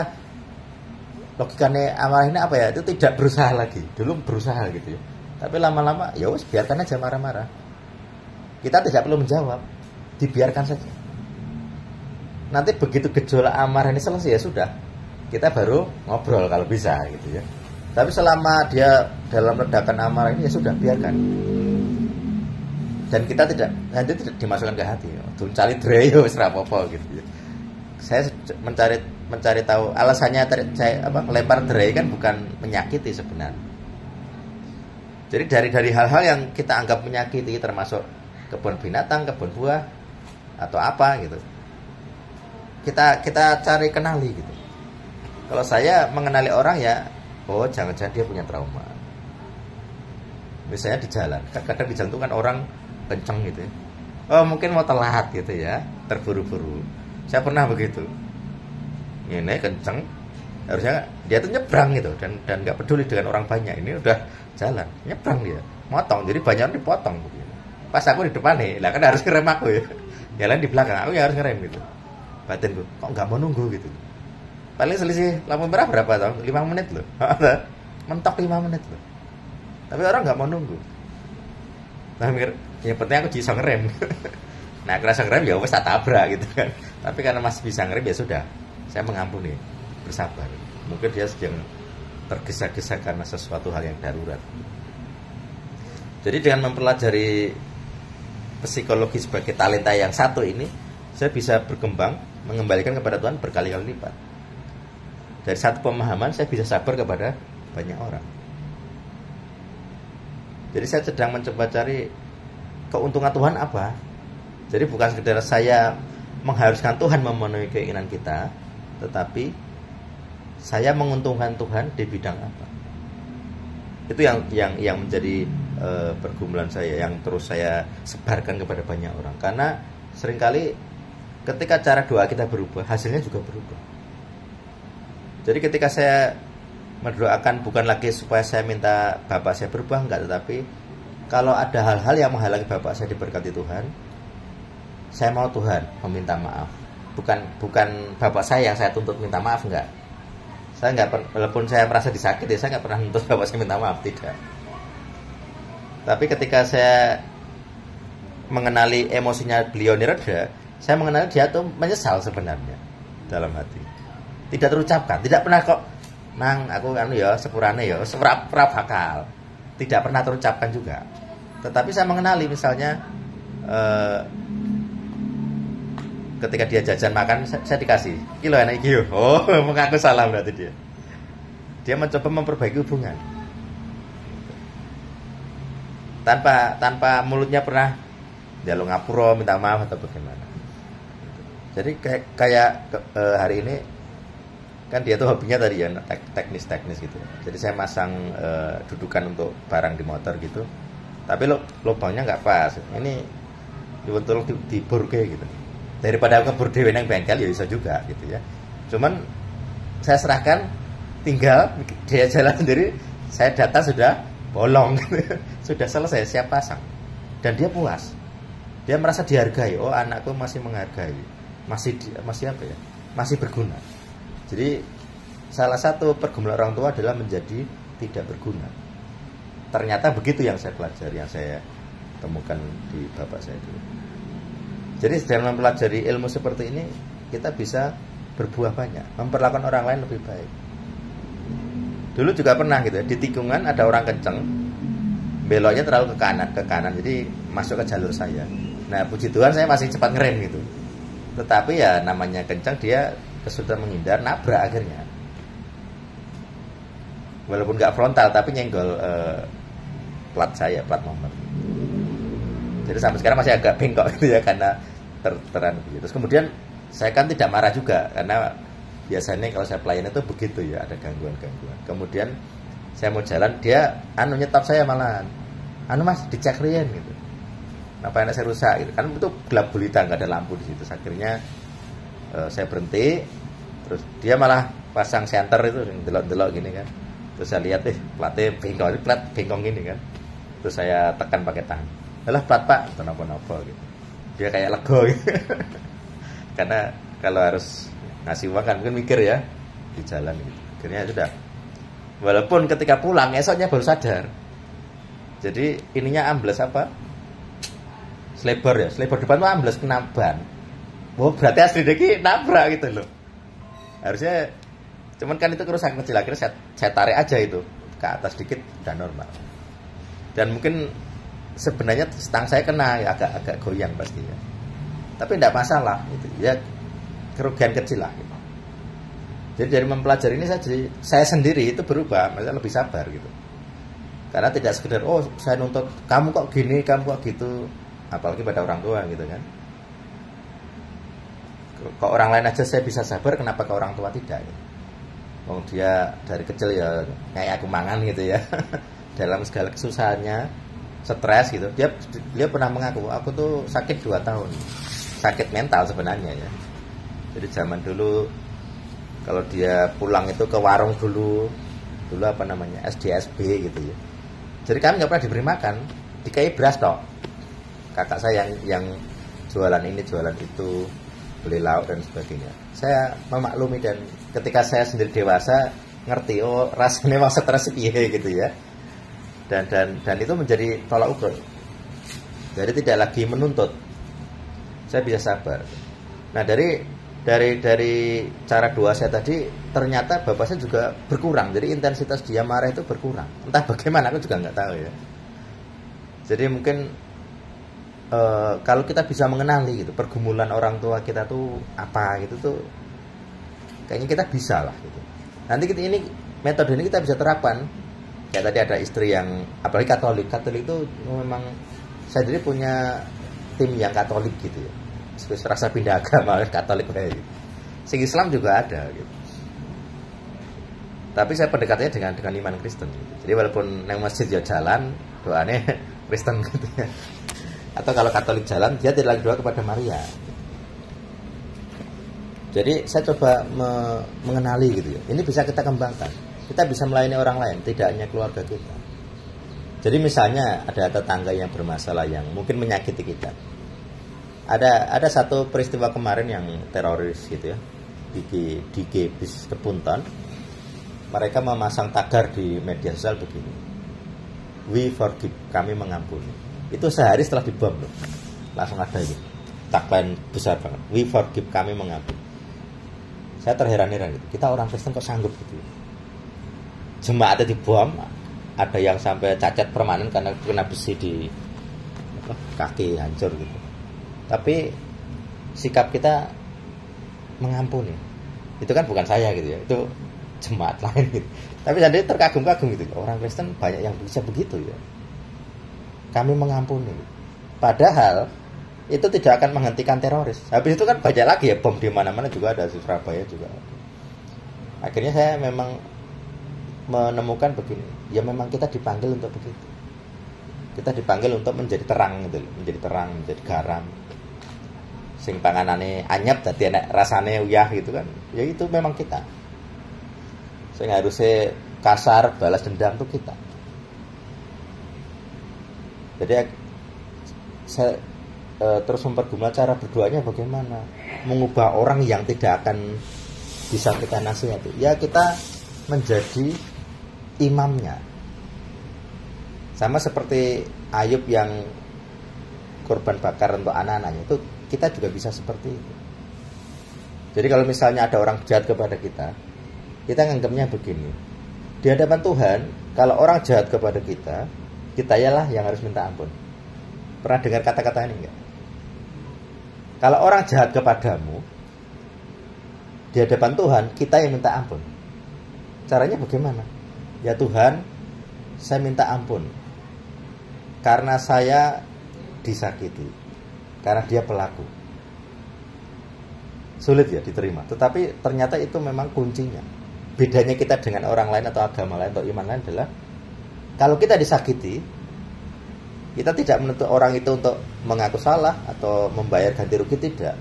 logikanya amarah ini apa ya? Itu tidak berusaha lagi. Dulu berusaha gitu ya. Tapi lama-lama ya wes biarkan aja marah-marah. Kita tidak perlu menjawab. Dibiarkan saja. Nanti begitu gejolak amarah ini selesai ya sudah. Kita baru ngobrol kalau bisa gitu ya. Tapi selama dia dalam ledakan amarah ini ya sudah biarkan. Dan kita tidak dimasukkan ke hati. Cari dreyo wis rapopo gitu ya. Saya mencari tahu alasannya saya lempar dreyo kan bukan menyakiti sebenarnya. Jadi dari hal-hal yang kita anggap menyakiti termasuk kebun binatang, kebun buah atau apa gitu. Kita cari kenali gitu. Kalau saya mengenali orang ya, oh jangan-jangan dia punya trauma. Misalnya di jalan, kadang di jalan itu kan orang kenceng gitu ya. Oh mungkin mau telat gitu ya, terburu-buru. Saya pernah begitu. Ini kenceng, harusnya dia tuh nyebrang gitu dan nggak peduli dengan orang banyak. Ini udah jalan, nyebrang dia, motong. Jadi banyak orang dipotong. Begini. Pas aku di depan nih, lah kan harus ngerem aku ya. Jalan di belakang, aku ya harus ngerem gitu. Batinku, kok nggak mau nunggu gitu. Paling selisih lampu merah berapa tau? 5 menit loh. Mentok 5 menit loh. Tapi orang nggak mau nunggu. Nah mikir, yang penting aku bisa ngerem. Nah kerasa ngerem ya wes tak tabrak gitu kan. Tapi karena masih bisa ngerem ya sudah. Saya mengampuni, bersabar. Mungkin dia sedang tergesa-gesa karena sesuatu hal yang darurat. Jadi dengan mempelajari psikologi sebagai talenta yang satu ini, saya bisa berkembang, mengembalikan kepada Tuhan berkali-kali lipat. Dari satu pemahaman saya bisa sabar kepada banyak orang. Jadi saya sedang mencoba cari keuntungan Tuhan apa. Jadi bukan sekedar saya mengharuskan Tuhan memenuhi keinginan kita, tetapi saya menguntungkan Tuhan di bidang apa. Itu yang menjadi pergumulan saya, yang terus saya sebarkan kepada banyak orang. Karena seringkali ketika cara doa kita berubah, hasilnya juga berubah. Jadi ketika saya mendoakan bukan lagi supaya saya minta bapak saya berubah, enggak, tetapi kalau ada hal-hal yang menghalangi bapak saya diberkati Tuhan, saya mau Tuhan meminta maaf. Bukan bapak saya yang saya tuntut minta maaf, enggak. Saya enggak, walaupun saya merasa disakiti, saya enggak pernah nuntut bapak saya minta maaf, tidak. Tapi ketika saya mengenali emosinya beliau ini reda, saya mengenali dia tuh menyesal sebenarnya dalam hati. Tidak terucapkan, tidak pernah kok nang aku ya sepurane ya seberapa bakal. Tidak pernah terucapkan juga. Tetapi saya mengenali misalnya ketika dia jajan makan saya dikasih kilo enak iki. Oh, mengaku salah berarti dia. Dia mencoba memperbaiki hubungan. Tanpa mulutnya pernah jalur ngapura minta maaf atau bagaimana. Jadi kayak hari ini kan dia tuh hobinya tadi ya teknis gitu. Jadi saya masang dudukan untuk barang di motor gitu, tapi lubangnya nggak pas. Ini dibentul di burke gitu. Daripada aku kebur dhewe nang bengkel ya bisa juga gitu ya. Cuman saya serahkan, tinggal dia jalan sendiri, saya data sudah bolong gitu. Sudah selesai, siap pasang. Dan dia puas. Dia merasa dihargai. Oh, anakku masih menghargai. Masih apa ya? Masih berguna. Jadi salah satu pergumulan orang tua adalah menjadi tidak berguna. Ternyata begitu yang saya pelajari, yang saya temukan di bapak saya dulu. Jadi dalam mempelajari ilmu seperti ini, kita bisa berbuah banyak, memperlakukan orang lain lebih baik. Dulu juga pernah gitu ya, di tikungan ada orang kenceng, beloknya terlalu ke kanan, jadi masuk ke jalur saya. Nah, puji Tuhan saya masih cepat ngerem gitu. Tetapi ya namanya kencang, dia kesulitan menghindar, nabrak akhirnya. Walaupun nggak frontal, tapi nyenggol plat saya, plat nomor. Jadi sampai sekarang masih agak bengkok gitu ya, karena terteran gitu. Terus kemudian saya kan tidak marah juga, karena biasanya kalau saya pelayan itu begitu ya, ada gangguan-gangguan. Kemudian saya mau jalan, dia nyetop saya malahan. Mas, dicek rien gitu. Kenapa anak saya rusak gitu. Kan itu gelap gulita, nggak ada lampu di situ. Akhirnya saya berhenti, terus dia malah pasang senter itu, delok-delok gini kan. Terus saya lihat platnya bengkong, plat bengkong gini kan. Terus saya tekan pakai tangan. Alah, plat Pak, kenapa-napa gitu. Dia kayak lego gitu. Karena kalau harus ngasih uang kan mungkin mikir ya di jalan gitu. Akhirnya sudah. Walaupun ketika pulang esoknya baru sadar. Jadi ininya ambles apa? Selebar ya, selebar depan tuh ambles kena ban. Oh, berarti asli deki nabrak gitu loh. Harusnya, cuman kan itu kerusakan kecil, akhirnya saya tarik aja itu ke atas dikit, udah normal. Dan mungkin sebenarnya stang saya kena ya, agak goyang pasti ya. Tapi tidak masalah gitu. Ya kerugian kecil lah gitu. Jadi dari mempelajari ini saya sendiri itu berubah, maksudnya lebih sabar gitu. Karena tidak sekedar saya nuntut kamu kok gini, kamu kok gitu. Apalagi pada orang tua gitu kan. Kok orang lain aja saya bisa sabar, kenapa ke orang tua tidak gitu. Dia dari kecil ya kayak aku mangan gitu ya. Dalam segala kesusahannya, stres gitu. Dia pernah mengaku, aku tuh sakit 2 tahun. Sakit mental sebenarnya ya. Jadi zaman dulu kalau dia pulang itu ke warung dulu apa namanya, SDSB gitu ya. Jadi kami nggak pernah diberi makan, dikai beras toh. Kakak saya yang jualan ini jualan itu, beli lauk dan sebagainya. Saya memaklumi, dan ketika saya sendiri dewasa ngerti rasanya memang stres piye gitu ya. Dan itu menjadi tolak ukur. Jadi tidak lagi menuntut. Saya bisa sabar. Nah, dari cara doa saya tadi, ternyata bapak saya juga berkurang. Jadi intensitas dia marah itu berkurang. Entah bagaimana, aku juga nggak tahu ya. Jadi mungkin kalau kita bisa mengenali gitu pergumulan orang tua kita tuh apa gitu tuh, kayaknya kita bisa lah gitu. Nanti ini metode ini kita bisa terapkan. Kayak tadi ada istri yang apalagi Katolik itu memang saya sendiri punya tim yang Katolik gitu ya. Terus rasa pindah agama Katolik kayak gitu. Sing Islam juga ada gitu. Tapi saya pendekatannya dengan iman Kristen gitu. Jadi walaupun nang masjid ya jalan, doanya Kristen gitu ya. Atau kalau Katolik jalan, dia tidak lagi doa kepada Maria. Jadi saya coba mengenali gitu ya. Ini bisa kita kembangkan. Kita bisa melayani orang lain, tidak hanya keluarga kita. Jadi misalnya ada tetangga yang bermasalah yang mungkin menyakiti kita. Ada satu peristiwa kemarin yang teroris gitu ya, di bis Kepunton. Mereka memasang tagar di media sosial begini, "We forgive," kami mengampuni. Itu sehari setelah dibom loh, langsung ada itu tagline besar banget, "We forgive," kami mengampuni. Saya terheran-heran gitu, kita orang Kristen kok sanggup gitu. Jemaatnya dibom, ada yang sampai cacat permanen karena kena besi di kaki, hancur gitu. Tapi sikap kita mengampuni. Itu kan bukan saya gitu ya, itu jemaat lain gitu. Tapi saya terkagum-kagum gitu, orang Kristen banyak yang bisa begitu ya. Kami mengampuni. Padahal itu tidak akan menghentikan teroris. Habis itu kan banyak lagi ya, bom di mana-mana juga ada, di Surabaya juga. Akhirnya saya memang menemukan begini, ya memang kita dipanggil untuk begitu. Kita dipanggil untuk menjadi terang gitu, menjadi terang, menjadi garam. Sing panganane anyep dadi enek rasane uyah gitu kan. Ya itu memang kita. Sing harusnya kasar balas dendam tuh kita. Jadi saya terus mempergumul cara berdoanya bagaimana, mengubah orang yang tidak akan bisa kita nasihati. Ya kita menjadi imamnya. Sama seperti Ayub yang korban bakar untuk anak-anaknya, itu kita juga bisa seperti itu. Jadi kalau misalnya ada orang jahat kepada kita nganggapnya begini. Di hadapan Tuhan, kalau orang jahat kepada kita ialah yang harus minta ampun. Pernah dengar kata-kata ini enggak? Kalau orang jahat kepadamu, di hadapan Tuhan, kita yang minta ampun. Caranya bagaimana? Ya Tuhan, saya minta ampun karena saya disakiti, karena dia pelaku. Sulit ya diterima, tetapi ternyata itu memang kuncinya. Bedanya kita dengan orang lain atau agama lain atau iman lain adalah kalau kita disakiti, kita tidak menuntut orang itu untuk mengaku salah atau membayar ganti rugi, tidak.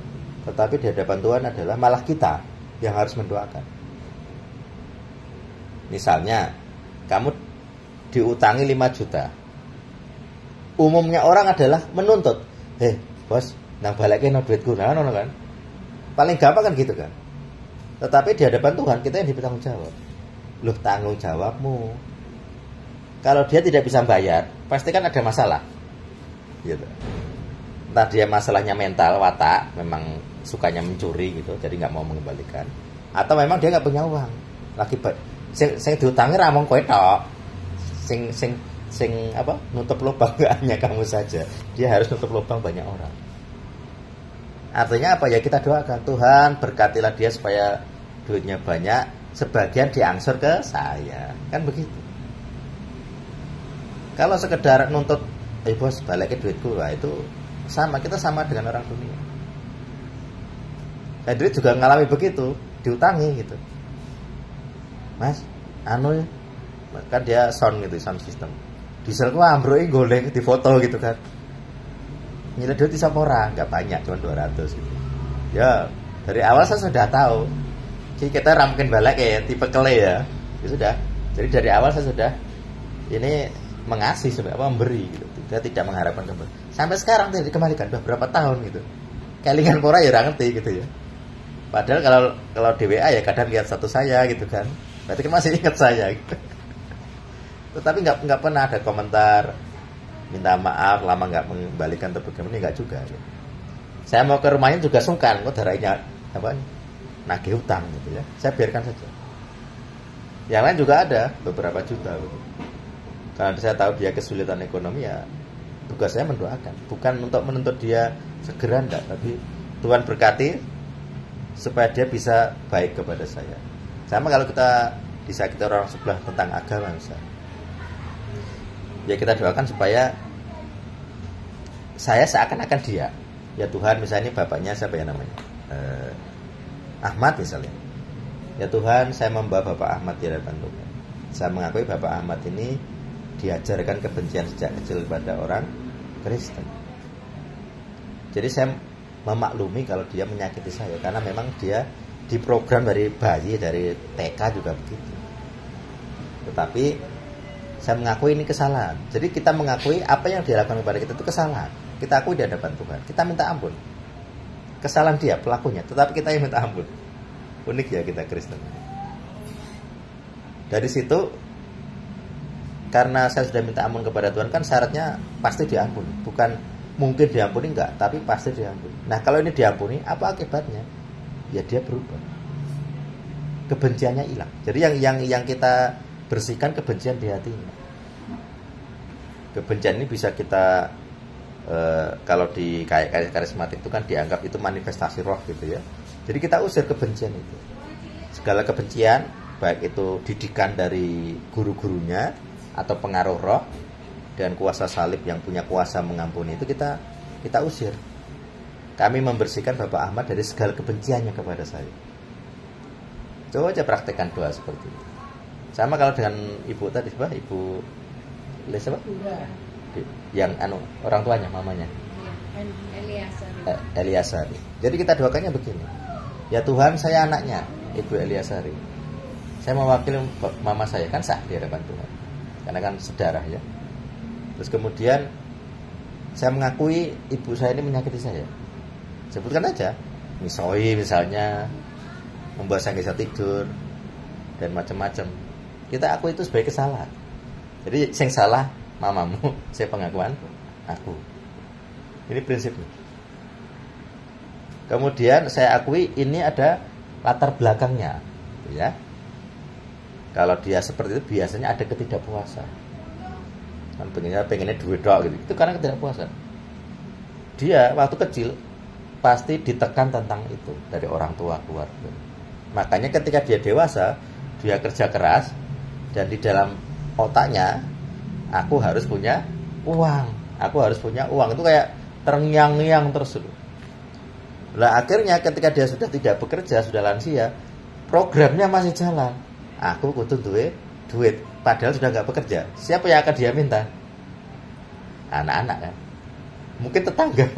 Tetapi di hadapan Tuhan adalah malah kita yang harus mendoakan. Misalnya, kamu diutangi 5 juta. Umumnya orang adalah menuntut, bos, nang balikin no duitku, nah, kan. Paling gampang kan gitu kan. Tetapi di hadapan Tuhan kita yang bertanggung jawab. Loh, tanggung jawabmu. Kalau dia tidak bisa bayar, pasti kan ada masalah. Gitu. Entah dia masalahnya mental, watak, memang sukanya mencuri gitu, jadi nggak mau mengembalikan. Atau memang dia nggak punya uang. Lagi sing diutangi ramong kowe tok. Sing apa? Nutup lubang nggak hanya kamu saja. Dia harus nutup lubang banyak orang. Artinya apa ya, kita doakan Tuhan berkatilah dia supaya duitnya banyak, sebagian diangsur ke saya. Kan begitu. Kalau sekedar nuntut, bos balikin duitku, lah itu sama, kita sama dengan orang dunia. Saya dulu juga ngalami begitu, diutangi gitu. Mas, kan dia sound gitu, sound system. Dieselku ambruk goleng di foto gitu kan. Nyilih duit bisa orang, nggak banyak, cuma 200 gitu. Ya, dari awal saya sudah tahu. Jadi kita ramkin balik ya, tipe kele ya. Ya sudah. Jadi dari awal saya sudah ini mengasih sebenarnya, memberi gitu. Dia tidak mengharapkan kembali. Sampai sekarang tidak dikembalikan, udah berapa tahun gitu. Kelingan pora ya ngerti gitu ya. Padahal kalau di WA ya kadang lihat status saya gitu kan. Berarti kan masih ingat saya gitu. Tetapi nggak pernah ada komentar minta maaf lama nggak mengembalikan atau bagaimana, nggak juga gitu. Saya mau ke rumahnya juga sungkan, kok darahnya apa nagih hutang gitu ya. Saya biarkan saja. Yang lain juga ada beberapa juta gitu. Karena saya tahu dia kesulitan ekonomi, ya tugas saya mendoakan, bukan untuk menuntut dia segera, enggak, tapi Tuhan berkati supaya dia bisa baik kepada saya. Sama kalau kita disakiti orang sebelah tentang agama misalnya, ya kita doakan supaya saya seakan-akan dia. Ya Tuhan, misalnya bapaknya siapa ya namanya, Ahmad misalnya. Ya Tuhan, saya membawa Bapak Ahmad di hadapan Tuhan. Saya mengakui Bapak Ahmad ini diajarkan kebencian sejak kecil kepada orang Kristen. Jadi saya memaklumi kalau dia menyakiti saya, karena memang dia diprogram dari bayi, dari TK juga begitu. Tetapi saya mengakui ini kesalahan. Jadi kita mengakui apa yang dilakukan kepada kita itu kesalahan. Kita akui di hadapan Tuhan. Kita minta ampun. Kesalahan dia, pelakunya, tetapi kita yang minta ampun. Unik ya kita Kristen. Dari situ, karena saya sudah minta ampun kepada Tuhan, kan syaratnya pasti diampuni. Bukan mungkin diampuni, enggak, tapi pasti diampuni. Nah kalau ini diampuni, apa akibatnya? Ya dia berubah, kebenciannya hilang. Jadi yang kita bersihkan kebencian di hatinya. Kebencian ini bisa kita kalau di karismatik itu kan dianggap itu manifestasi roh gitu ya. Jadi kita usir kebencian itu. Segala kebencian, baik itu didikan dari guru-gurunya atau pengaruh roh dan kuasa salib yang punya kuasa mengampuni, itu kita usir. kami membersihkan Bapak Ahmad dari segala kebenciannya kepada saya. Coba aja praktekkan doa seperti itu. Sama kalau dengan ibu tadi, Ibu siapa? Yang orang tuanya, mamanya. Eliasari. Jadi kita doakannya begini. Ya Tuhan, saya anaknya Ibu Eliasari. Saya mewakili mama saya, kan sah di hadapan Tuhan. Karena kan sedarah ya. Terus kemudian saya mengakui ibu saya ini menyakiti saya. Sebutkan aja, misoi misalnya, membuat saya bisa tidur dan macam-macam. Kita akui itu sebagai kesalahan. Jadi yang salah mamamu, saya pengakuan aku. Ini prinsipnya. Kemudian saya akui ini ada latar belakangnya, ya. Kalau dia seperti itu biasanya ada ketidakpuasan. Kan pengennya duit dok gitu. Itu karena ketidakpuasan. Dia waktu kecil pasti ditekan tentang itu dari orang tua keluarga. Makanya ketika dia dewasa, dia kerja keras dan di dalam otaknya aku harus punya uang. Aku harus punya uang. Itu kayak terngiang-ngiang terus. Lah akhirnya ketika dia sudah tidak bekerja, sudah lansia, programnya masih jalan. Aku kudu duit, padahal sudah nggak bekerja. Siapa yang akan dia minta? Anak-anak kan. Mungkin tetangga.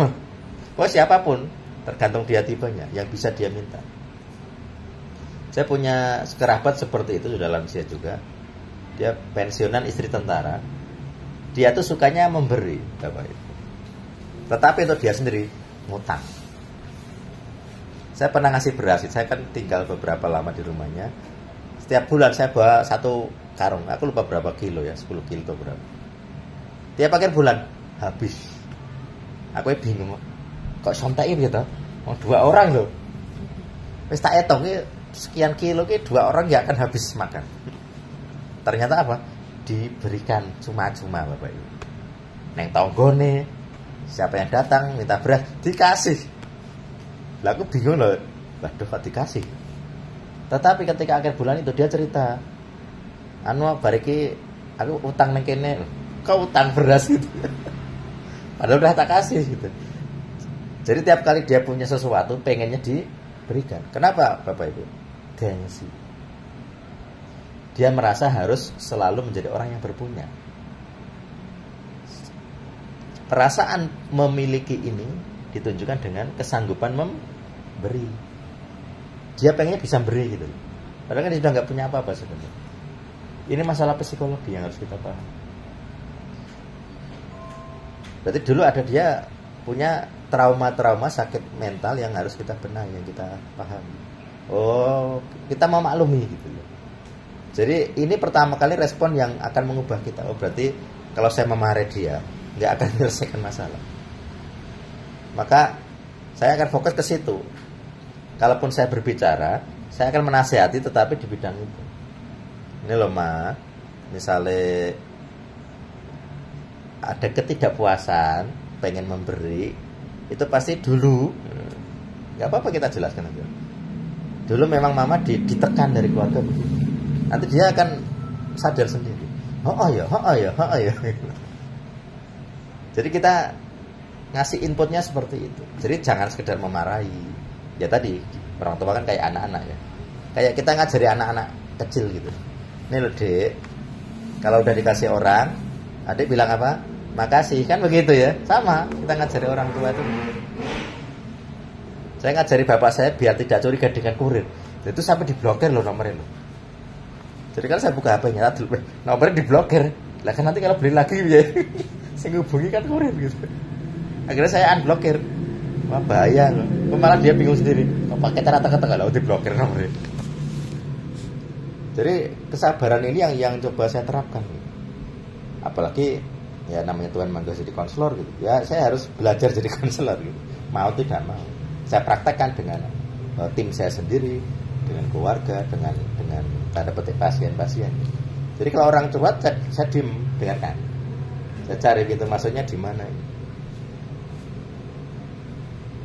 Oh siapapun, tergantung dia tipenya yang bisa dia minta. Saya punya kerabat seperti itu, sudah lansia juga. Dia pensiunan, istri tentara. Dia tuh sukanya memberi, Bapak Ibu. Tetapi untuk dia sendiri ngutang. Saya pernah ngasih beras, saya kan tinggal beberapa lama di rumahnya. Setiap bulan saya bawa 1 karung, aku lupa berapa kilo ya, 10 kilo atau berapa. Tiap akhir bulan habis. Aku bingung, kok sontai gitu? Oh, 2 orang loh. Wis tak etong sekian kilo 2 orang gak akan habis makan. Ternyata apa? Diberikan cuma-cuma Bapak Ibu. Neng tonggone, siapa yang datang minta beras dikasih. Lah aku bingung loh, waduh kok dikasih. Tetapi ketika akhir bulan itu dia cerita, bariki aku utang neng kene, kau utang beras gitu. Padahal udah tak kasih gitu. Jadi tiap kali dia punya sesuatu pengennya diberikan. Kenapa Bapak Ibu? Gengsi. Dia merasa harus selalu menjadi orang yang berpunya. Perasaan memiliki ini ditunjukkan dengan kesanggupan memberi. Dia pengennya bisa beri gitu. Padahal kan dia sudah nggak punya apa-apa sebenarnya. Ini masalah psikologi yang harus kita paham. Berarti dulu ada dia punya trauma-trauma sakit mental yang harus kita benahi, yang kita pahami. Oh, kita mau maklumi gitu loh. Jadi ini pertama kali respon yang akan mengubah kita. Oh, berarti kalau saya memarahi dia, nggak akan menyelesaikan masalah. Maka saya akan fokus ke situ. Kalaupun saya berbicara, saya akan menasihati tetapi di bidang itu. Ini loh Ma, misalnya ada ketidakpuasan, pengen memberi, itu pasti dulu, nggak apa-apa kita jelaskan aja. Dulu memang Mama ditekan dari keluarga begitu. Nanti dia akan sadar sendiri. Oh ya. Jadi kita ngasih inputnya seperti itu. Jadi jangan sekedar memarahi. Ya tadi orang tua kan kayak anak-anak ya. Kayak kita ngajari anak-anak kecil gitu. Ini loh Dek, kalau udah dikasih orang, adik bilang apa? Makasih, kan begitu ya. Sama, kita ngajari orang tua itu. Saya ngajari bapak saya biar tidak curiga dengan kurir. Itu sampai diblokir loh nomornya loh. Jadi kalau saya buka HP-nya, nomornya diblokir. Lah kan nanti kalau beli lagi ya, saya hubungi kan kurir gitu. Akhirnya saya unblokir. Wah bahaya loh. Malah dia bingung sendiri. Pakai cara tengah-tengah lah diblokir nomornya. Jadi kesabaran ini yang coba saya terapkan. Apalagi ya namanya Tuhan manggil jadi konselor gitu. Ya saya harus belajar jadi konselor gitu. Mau tidak mau. Saya praktekkan dengan tim saya sendiri, dengan keluarga, dengan tanda petik pasien-pasien. Jadi kalau orang curhat saya diem dengarkan. Saya cari gitu maksudnya di mana ini.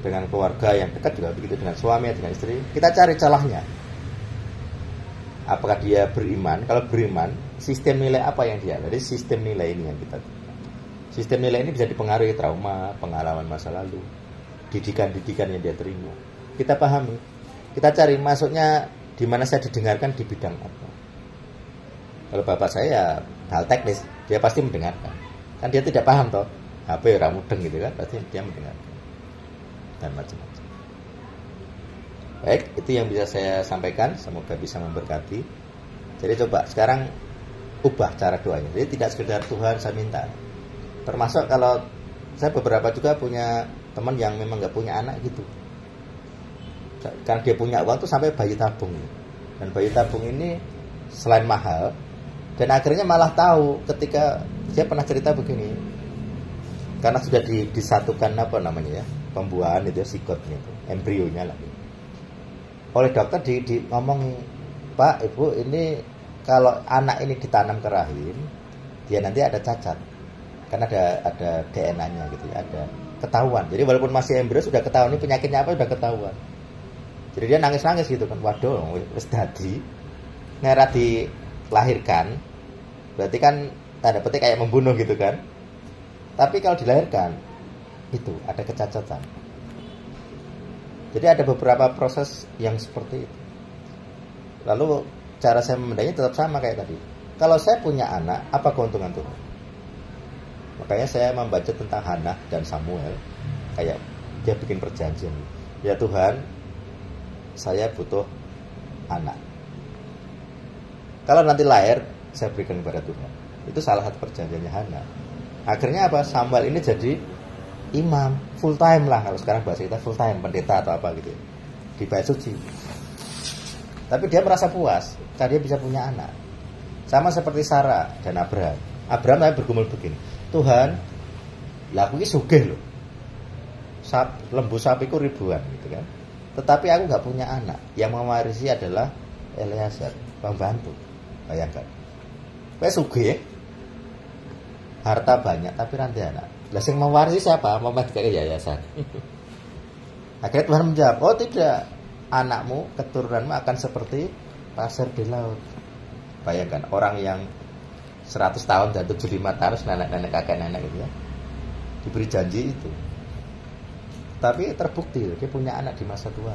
Dengan keluarga yang dekat juga begitu, dengan suami, dengan istri, kita cari celahnya. Apakah dia beriman? Kalau beriman, sistem nilai apa yang dia? Jadi sistem nilai ini yang kita. Sistem nilai ini bisa dipengaruhi trauma, pengalaman masa lalu. didikan-didikan yang dia terima. Kita pahami, kita cari masuknya di mana saya didengarkan di bidang apa. Kalau bapak saya ya hal teknis, dia pasti mendengarkan. Kan dia tidak paham toh, HP ora mudeng gitu kan, pasti dia mendengarkan dan macam-macam. Baik, itu yang bisa saya sampaikan, semoga bisa memberkati. Jadi coba sekarang ubah cara doanya. Jadi tidak sekedar Tuhan saya minta. Termasuk kalau saya beberapa juga punya teman yang memang nggak punya anak gitu. Karena dia punya uang tuh sampai bayi tabung. Dan bayi tabung ini selain mahal, dan akhirnya malah tahu ketika dia pernah cerita begini. Karena sudah disatukan apa namanya ya, pembuahan itu sikotnya itu, embrionya lah. Oleh dokter ngomong, Pak, Ibu, ini kalau anak ini ditanam ke rahim, dia nanti ada cacat. Karena ada DNA-nya gitu ya, ada ketahuan. Jadi walaupun masih embrio sudah ketahuan ini penyakitnya apa, sudah ketahuan. Jadi dia nangis-nangis gitu kan. Waduh, wis dadi nera dilahirkan. Berarti kan tanda petik kayak membunuh gitu kan. Tapi kalau dilahirkan itu ada kecacatan. Jadi ada beberapa proses yang seperti itu. Lalu cara saya memandangnya tetap sama kayak tadi. Kalau saya punya anak, apa keuntungan Tuhan? Makanya saya membaca tentang Hana dan Samuel. Kayak dia bikin perjanjian. Ya Tuhan, saya butuh anak. Kalau nanti lahir, saya berikan kepada Tuhan. Itu salah satu perjanjiannya Hana. Akhirnya apa? Samuel ini jadi imam full time lah, kalau sekarang bahasa kita full time, pendeta atau apa gitu di bait suci. Tapi dia merasa puas karena dia bisa punya anak. Sama seperti Sarah dan Abraham. Abraham bergumul begini, Tuhan, lah aku ini sugih loh, lembu sapiku ribuan gitu kan, tetapi aku nggak punya anak. Yang mewarisi adalah Eliezer, pembantu. Bayangkan, sugih, harta banyak tapi rantai anak. Lah sing mewarisi siapa? Muhammad kayak yayasan. Akhirnya Tuhan menjawab, oh tidak, anakmu, keturunanmu akan seperti pasir di laut. Bayangkan, orang yang 100 tahun dan 75 tahun, nenek-nenek kakek nenek gitu ya, diberi janji itu. Tapi terbukti dia punya anak di masa tua.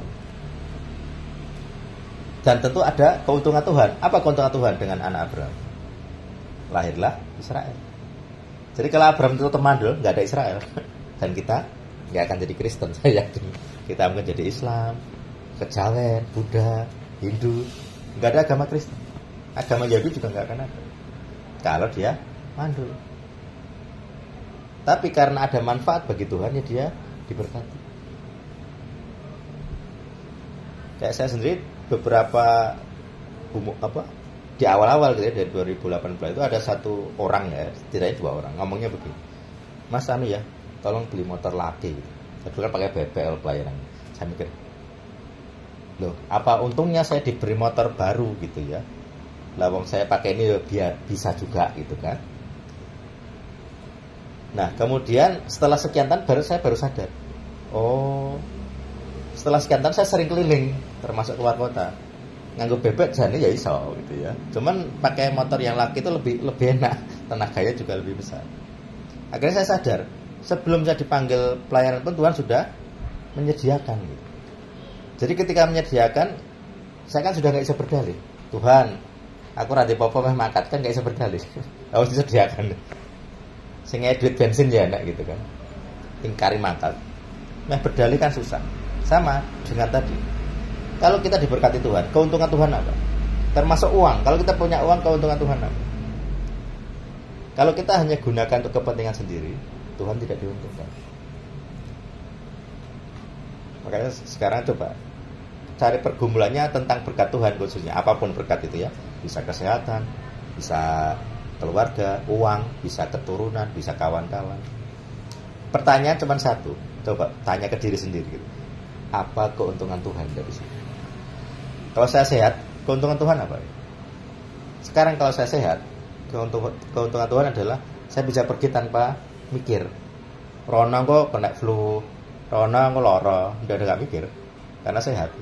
Dan tentu ada keuntungan Tuhan. Apa keuntungan Tuhan dengan anak Abraham? Lahirlah Israel. Jadi kalau Abraham itu temandul, nggak ada Israel, dan kita nggak akan jadi Kristen, saya yakin. Kita mungkin jadi Islam, Kejawen, Buddha, Hindu, nggak ada agama Kristen. Agama Yahudi juga nggak akan ada kalau dia mandul. Tapi karena ada manfaat bagi Tuhan, ya dia diberkati. Kayak saya sendiri beberapa di awal-awal gitu ya, dari 2018 itu ada satu orang ya, setidaknya 2 orang ngomongnya begini, Mas anu ya, tolong beli motor lagi gitu. Saya kan pakai BBL pelayanan. Saya mikir, loh apa untungnya saya diberi motor baru gitu ya, lawang saya pakai ini biar bisa juga gitu kan. Nah kemudian setelah sekian tahun saya baru sadar, oh setelah sekian tahun saya sering keliling termasuk keluar kota, nganggo bebek jane ya iso gitu ya. Cuman pakai motor yang laki itu lebih enak, tenaganya juga lebih besar. Akhirnya saya sadar, sebelum saya dipanggil pelayanan pun Tuhan sudah menyediakan gitu. Jadi ketika menyediakan, saya kan sudah nggak bisa berdalih. Tuhan, aku rada popo meh makat kan nggak bisa berdalih. Harus disediakan. Sing duit bensin ya enak gitu kan. Tingkari makat. Meh berdalih kan susah. Sama dengan tadi. Kalau kita diberkati Tuhan, keuntungan Tuhan apa? Termasuk uang. Kalau kita punya uang, keuntungan Tuhan apa? Kalau kita hanya gunakan untuk kepentingan sendiri, Tuhan tidak diuntungkan. Makanya sekarang coba cari pergumulannya tentang berkat Tuhan khususnya. Apapun berkat itu ya. Bisa kesehatan, bisa keluarga, uang, bisa keturunan, bisa kawan-kawan. Pertanyaan cuma satu. Coba tanya ke diri sendiri gitu. Apa keuntungan Tuhan dari sini? Kalau saya sehat, keuntungan Tuhan apa? Sekarang kalau saya sehat, keuntungan Tuhan adalah saya bisa pergi tanpa mikir. Rono kok kena flu, Rono kok loro, nggak mikir, karena sehat.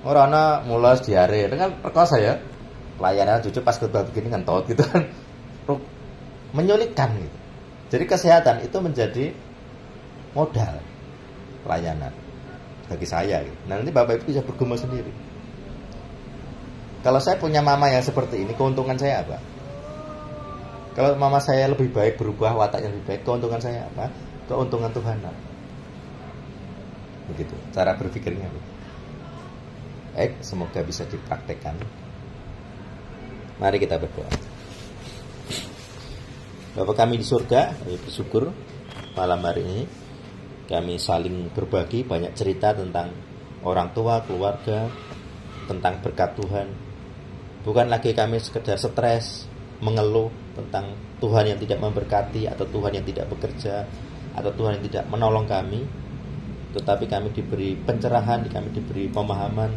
Rono mules diare, itu kan perkosa ya. Pelayanan cucu pas khotbah begini ngentot gitu kan, menyulitkan gitu. Jadi kesehatan itu menjadi modal. pelayanan bagi saya gitu. Nah nanti Bapak Ibu bisa bergumul sendiri. Kalau saya punya mama yang seperti ini, keuntungan saya apa? Kalau mama saya lebih baik, berubah wataknya lebih baik, keuntungan saya apa? Keuntungan Tuhan. Begitu cara berpikirnya. Baik, semoga bisa dipraktekkan. Mari kita berdoa. Bapa kami di surga, kami bersyukur malam hari ini kami saling berbagi banyak cerita tentang orang tua, keluarga, tentang berkat Tuhan. Bukan lagi kami sekedar stres, mengeluh tentang Tuhan yang tidak memberkati, atau Tuhan yang tidak bekerja, atau Tuhan yang tidak menolong kami. Tetapi kami diberi pencerahan, kami diberi pemahaman.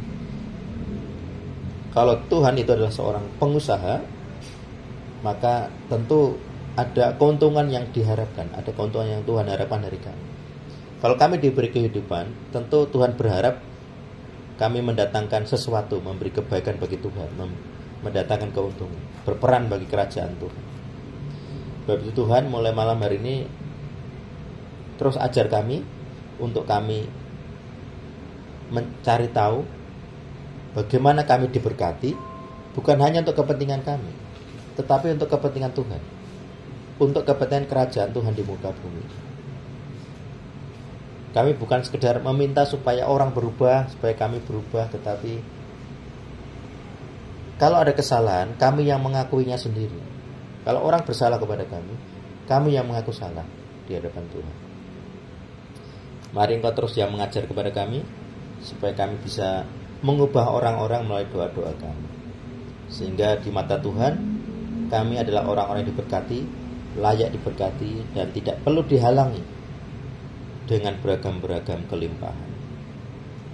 Kalau Tuhan itu adalah seorang pengusaha, maka tentu ada keuntungan yang diharapkan, ada keuntungan yang Tuhan harapkan dari kami. Kalau kami diberi kehidupan, tentu Tuhan berharap kami mendatangkan sesuatu, memberi kebaikan bagi Tuhan, mendatangkan keuntungan, berperan bagi kerajaan Tuhan. Sebab itu Tuhan mulai malam hari ini terus ajar kami untuk kami mencari tahu bagaimana kami diberkati, bukan hanya untuk kepentingan kami, tetapi untuk kepentingan Tuhan, untuk kepentingan kerajaan Tuhan di muka bumi. Kami bukan sekedar meminta supaya orang berubah, supaya kami berubah, tetapi kalau ada kesalahan, kami yang mengakuinya sendiri. Kalau orang bersalah kepada kami yang mengaku salah di hadapan Tuhan. Mari Engkau terus yang mengajar kepada kami, supaya kami bisa mengubah orang-orang melalui doa-doa kami. Sehingga di mata Tuhan, kami adalah orang-orang yang diberkati, layak diberkati, dan tidak perlu dihalangi dengan beragam-beragam kelimpahan.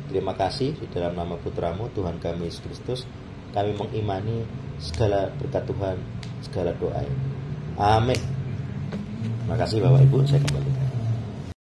Terima kasih di dalam nama Putramu, Tuhan kami Yesus Kristus. Kami mengimani segala berkat Tuhan, segala doa. Amin. Terima kasih Bapak Ibu, saya kembali.